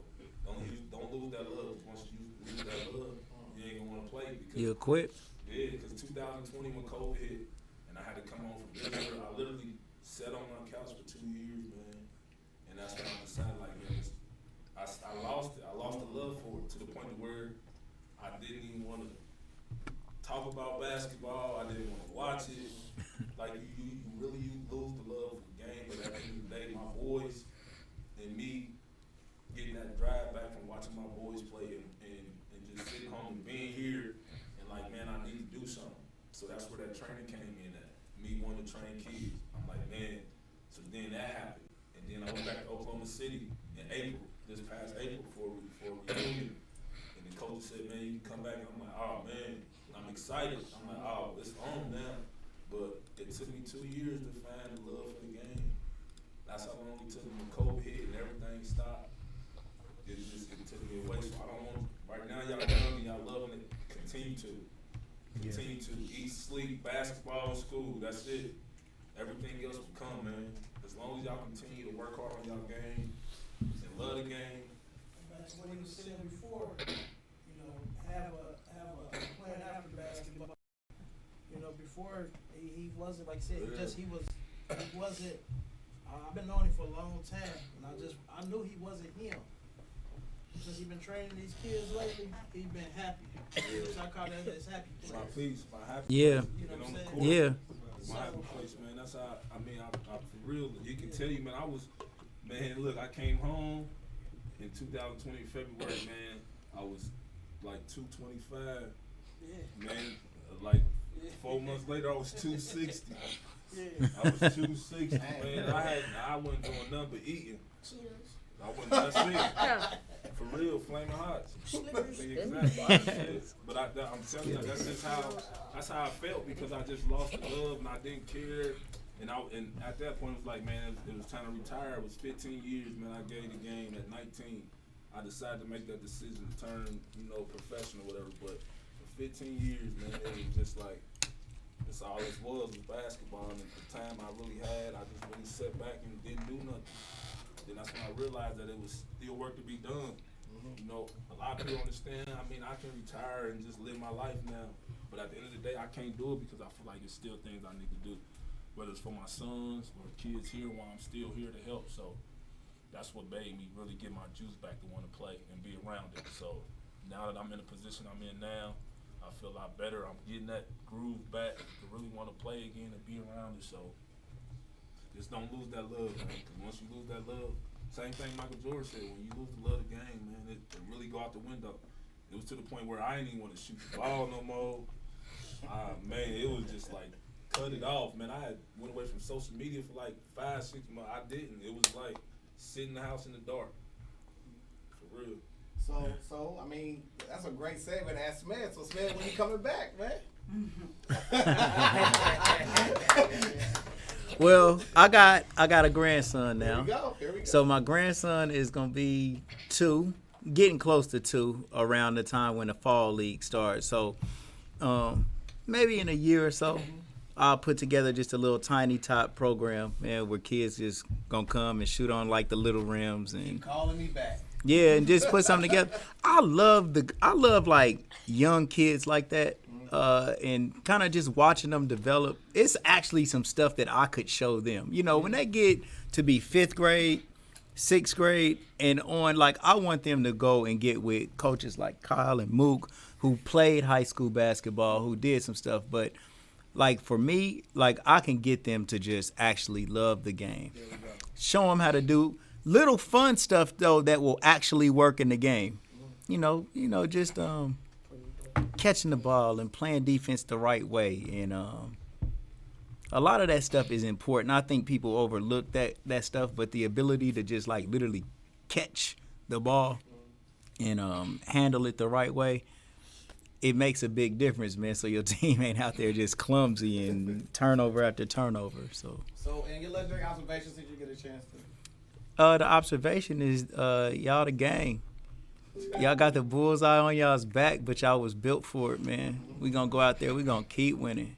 don't lose that love. Once you lose that love, you ain't gonna wanna play because You'll quit. Yeah, because 2020 when COVID hit, and I had to come home from Israel, I literally sat on my couch for 2 years, man, and that's when I decided, like, man, I lost it. I lost the love for it to the point where I didn't even want to talk about basketball. I didn't want to watch it. Like, you really lose the love for the game. But at the end of the day, my boys and me getting that drive back from watching my boys play and just sitting home and being here and like, man, I need to do something. So that's where that training came in at. Me wanting to train kids. I'm like, man. So then that happened. And then I went back to Oklahoma City in April, this past April for a reunion. And the coach said, man, you can come back. And I'm like, oh, man, I'm excited. I'm like, oh, it's on now. But it took me 2 years to find the love for the game. That's how long it took me when COVID hit and everything stopped. It took me away. So I don't want, right now, y'all young and y'all loving it. Continue to eat, sleep, basketball, school. That's it. Everything else will come, man. As long as y'all continue to work hard on y'all game and love the game. That's what he was saying before. You know, have a plan after basketball. You know, before he wasn't, like I said, he wasn't. I've been knowing him for a long time, and I knew he wasn't him. Since he's been training these kids lately, he's been happy. So I call that his happy place. My peace, my happy Yeah. place. You know what I'm saying? Yeah. My happy place, man. That's how, I for real, you can tell you, man, look, I came home in 2020, February, man. I was like 225. Yeah. Man, like 4 months later, I was 260. Yeah. I was 260, man. I wasn't doing nothing but eating. That's it. For real, flaming hot. Exactly. But I'm telling you, that's how I felt because I just lost the love and I didn't care. And at that point, it was like, man, it was time to retire. It was 15 years, man. I gave the game at 19. I decided to make that decision to turn, professional, whatever. But for 15 years, man, it was just like, that's all it was basketball. And at the time I really had, I just really sat back and didn't do nothing. Then that's when I realized that it was still work to be done. Mm-hmm. A lot of people understand, I can retire and just live my life now. But at the end of the day, I can't do it because I feel like there's still things I need to do. whether it's for my sons or kids here while I'm still here to help. So that's what made me really get my juice back to want to play and be around it. So now that I'm in the position I'm in now, I feel a lot better. I'm getting that groove back to really want to play again and be around it. So just don't lose that love, man. Because once you lose that love, same thing Michael Jordan said, when you lose the love of the game, man, it really go out the window. It was to the point where I didn't even want to shoot the ball no more. Man, it was just like, cut it off, man. I had went away from social media for like 5-6 months. I didn't. It was like sitting in the house in the dark. For real. So I mean, that's a great segue to ask Smith. So Smith, when you coming back, man? Well, I got a grandson now. Here we go. So my grandson is gonna be 2, getting close to 2 around the time when the fall league starts. So maybe in a year or so, I'll put together just a little tiny top program, man, where kids just gonna come and shoot on like the little rims and calling me back. Yeah, and just put something together. I love like young kids like that, and kind of just watching them develop. It's actually some stuff that I could show them. You know, when they get to be 5th grade, 6th grade, and on, like I want them to go and get with coaches like Kyle and Mook, who played high school basketball, who did some stuff. But like for me, like I can get them to just actually love the game. Show them how to do little fun stuff though that will actually work in the game. You know, just catching the ball and playing defense the right way, and a lot of that stuff is important. I think people overlook that stuff, but the ability to just like literally catch the ball and handle it the right way, it makes a big difference, man. So your team ain't out there just clumsy and turnover after turnover. So in your legendary observations, did you get a chance to? The observation is y'all the gang. Y'all got the bullseye on y'all's back, but y'all was built for it, man. We gonna go out there. We gonna keep winning.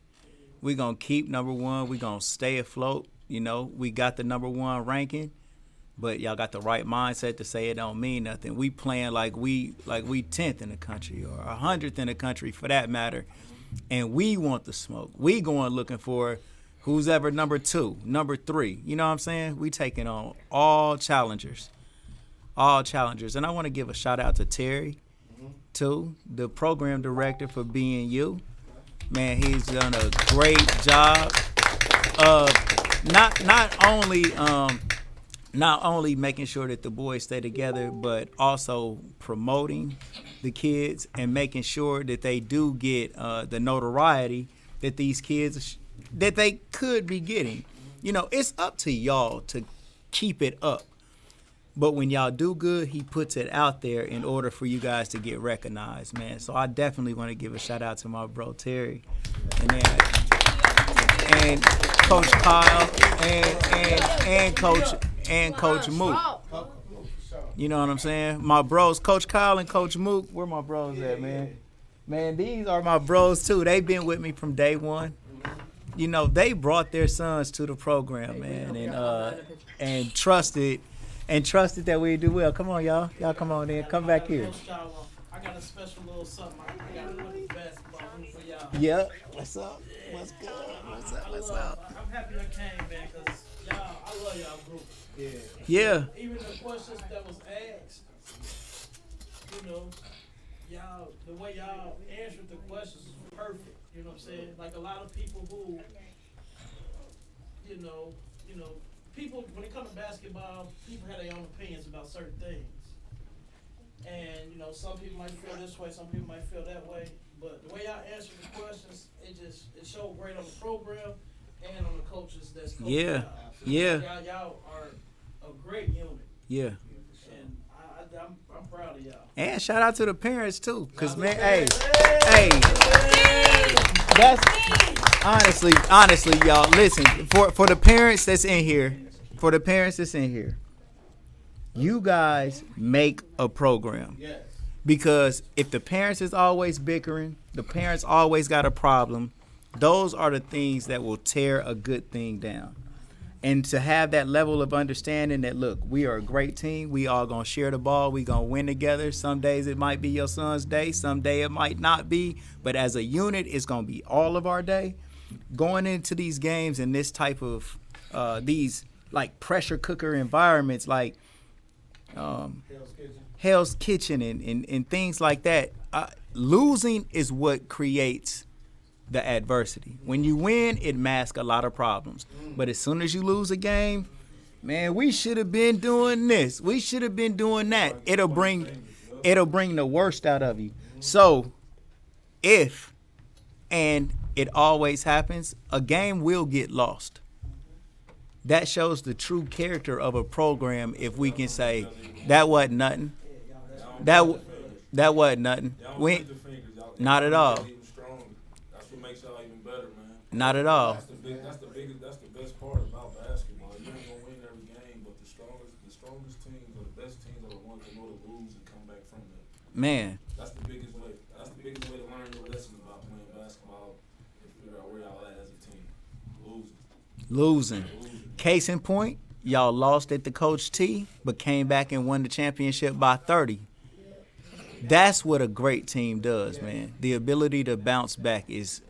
We gonna keep number 1. We gonna stay afloat. You know, we got the number 1 ranking, but y'all got the right mindset to say it don't mean nothing. We playing like we 10th in the country or 100th in the country for that matter, and we want the smoke. We going looking for who's ever number 2, number 3. You know what I'm saying? We taking on all challengers. And I want to give a shout out to Terry, too, the program director for BNU. Man, he's done a great job of not only making sure that the boys stay together, but also promoting the kids and making sure that they do get the notoriety that these kids that they could be getting. You know, it's up to y'all to keep it up. But when y'all do good, he puts it out there in order for you guys to get recognized, man. So I definitely want to give a shout out to my bro Terry, and Coach Kyle and Coach Mook. You know what I'm saying? My bros, Coach Kyle and Coach Mook. Where my bros at, man? Man, these are my bros too. They've been with me from day one. You know, they brought their sons to the program, man, and trusted that we do well. Come on, y'all. Y'all come on in. Come back here. I got a special little something. I got a little basketball for y'all. Yep. What's up? What's good? What's up? I'm happy I came, man, because y'all, I love y'all group. Yeah. Even the questions that was asked, you know, y'all, the way y'all answered the questions was perfect. You know what I'm saying? Like a lot of people who, you know, people, when it comes to basketball, people have their own opinions about certain things. And, you know, some people might feel this way, some people might feel that way. But the way y'all answered the questions, it showed great on the program and on the coaches that's coaching y'all. Y'all are a great unit. Yeah. And I'm proud of y'all. And shout out to the parents too, cause man, hey, that's honestly, y'all. Listen, for the parents that's in here, you guys make a program. Yes. Because if the parents is always bickering, the parents always got a problem. Those are the things that will tear a good thing down. And to have that level of understanding that, look, we are a great team. We all going to share the ball. We going to win together. Some days it might be your son's day. Some day it might not be. But as a unit, it's going to be all of our day. going into these games in this type of these like pressure cooker environments, like Hell's Kitchen and things like that. Losing is what creates the adversity. When you win, it masks a lot of problems. But as soon as you lose a game, man, we should have been doing this. We should have been doing that. It'll bring the worst out of you. So if, and it always happens, a game will get lost. That shows the true character of a program if we can say, that wasn't nothing. That wasn't nothing. Not at all. That's what makes y'all even better, man. Not at all. That's the best part about basketball. You ain't gonna win every game, but the strongest teams or the best teams are the ones that know to lose and come back from that. Man. That's the biggest way. That's the biggest way to learn your lesson about playing basketball and figure out where y'all at as a team. Losing. Case in point, y'all lost at the Coach T, but came back and won the championship by 30. That's what a great team does, man. The ability to bounce back is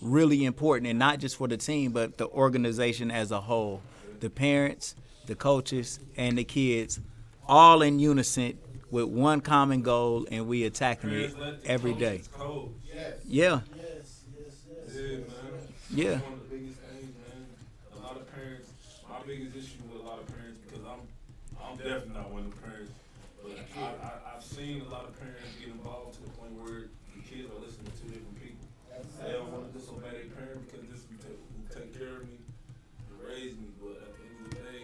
really important, and not just for the team, but the organization as a whole. The parents, the coaches, and the kids, all in unison with one common goal, and we attacking it every day. Yeah. Yeah. One of the biggest things, man. A lot of parents, my biggest issue with a lot of parents, because I'm definitely not one of the parents, but I've seen a lot of parents get involved to the point where the kids are listening to two different people. They don't want to disobey their parent because this will take care of me, and raise me, but at the end of the day,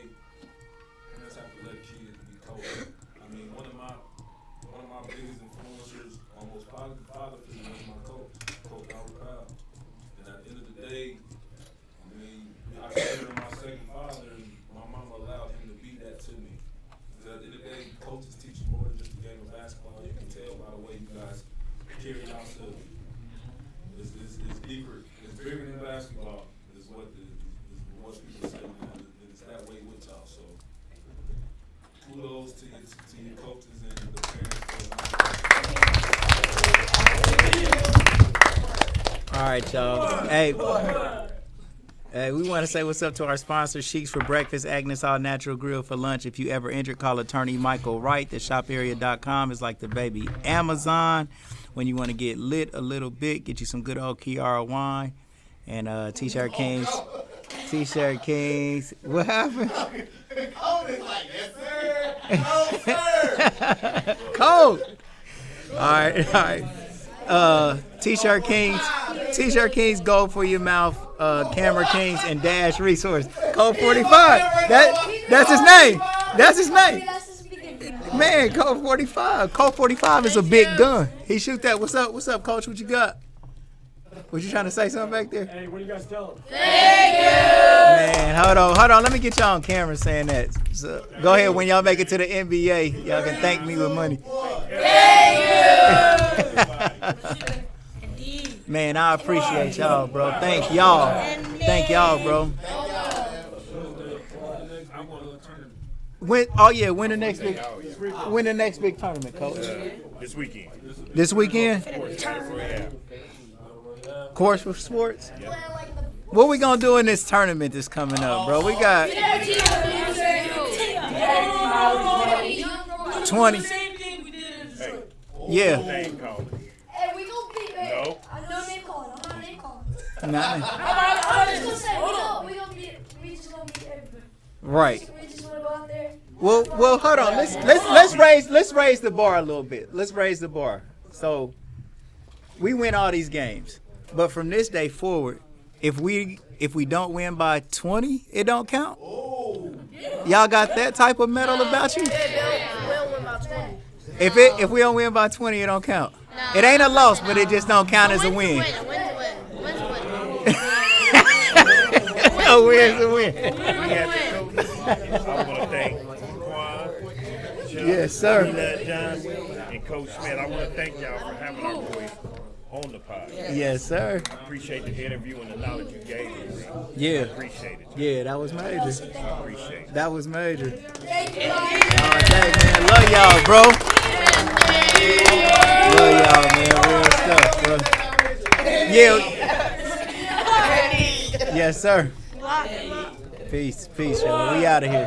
parents have to let kids be coached. I mean, one of my biggest influencers, almost father figure, was my coach, Coach Albert Powell. And at the end of the day, I mean, I consider him my second father, and my mama allowed him to be that to me. Because at the end of the day, coaches teach you more than just the game of basketball. You can tell by the way you guys carry yourselves. It's deeper. It's bigger than basketball. Is what people say, man. It's that way with y'all. So kudos to your coaches and the parents. All right, y'all. Hey, we want to say what's up to our sponsor, Sheiks for breakfast, Agnes All Natural Grill for lunch. If you ever injured, call attorney Michael Wright. The shoparea.com is like the baby Amazon. When you want to get lit a little bit, get you some good old Kiara wine and T-shirt Kings. T-shirt Kings. What happened? Cold is like, yes, sir. Cold. All right. T-shirt Kings, Gold for Your Mouth, Camera Kings, and Dash Resource. Code 45. That's his name. That's his name. Man, Code 45. Code 45 is a big gun. He shoot that. What's up, Coach? What you got? Was you trying to say something back there? Hey, what do you guys tell him? Thank you. Man, hold on. Let me get y'all on camera saying that. So, go ahead. When y'all make it to the NBA, y'all can thank me with money. Thank you. Man, I appreciate y'all, bro. Thank y'all, bro. Win the next big tournament, Coach. This weekend. Course for sports. Yeah. What we gonna do in this tournament that's coming up, bro? We got 20. Yeah. Hey, we gonna beat. No. I'm not name calling. We just gonna beat everybody. Right. We just wanna go out there. Well, hold on. Let's raise the bar a little bit. Let's raise the bar. So we win all these games, but from this day forward, if we don't win by 20, it don't count. Y'all got that type of medal about you? If we don't win by 20, it don't count. It ain't a loss, but it just don't count as a win. A win's a win. I want to thank Quan, Yes, sir. and Coach Smith. I want to thank y'all for having our boys on the pod. Yes, sir. Appreciate the interview and the knowledge you gave me. Yeah. Appreciate it. Yeah, that was major. Appreciate it. That was major. Thank you. All right, man. Love y'all, bro. Love y'all, man. Real stuff, bro. Yeah. Yes, sir. Peace, y'all. We out of here.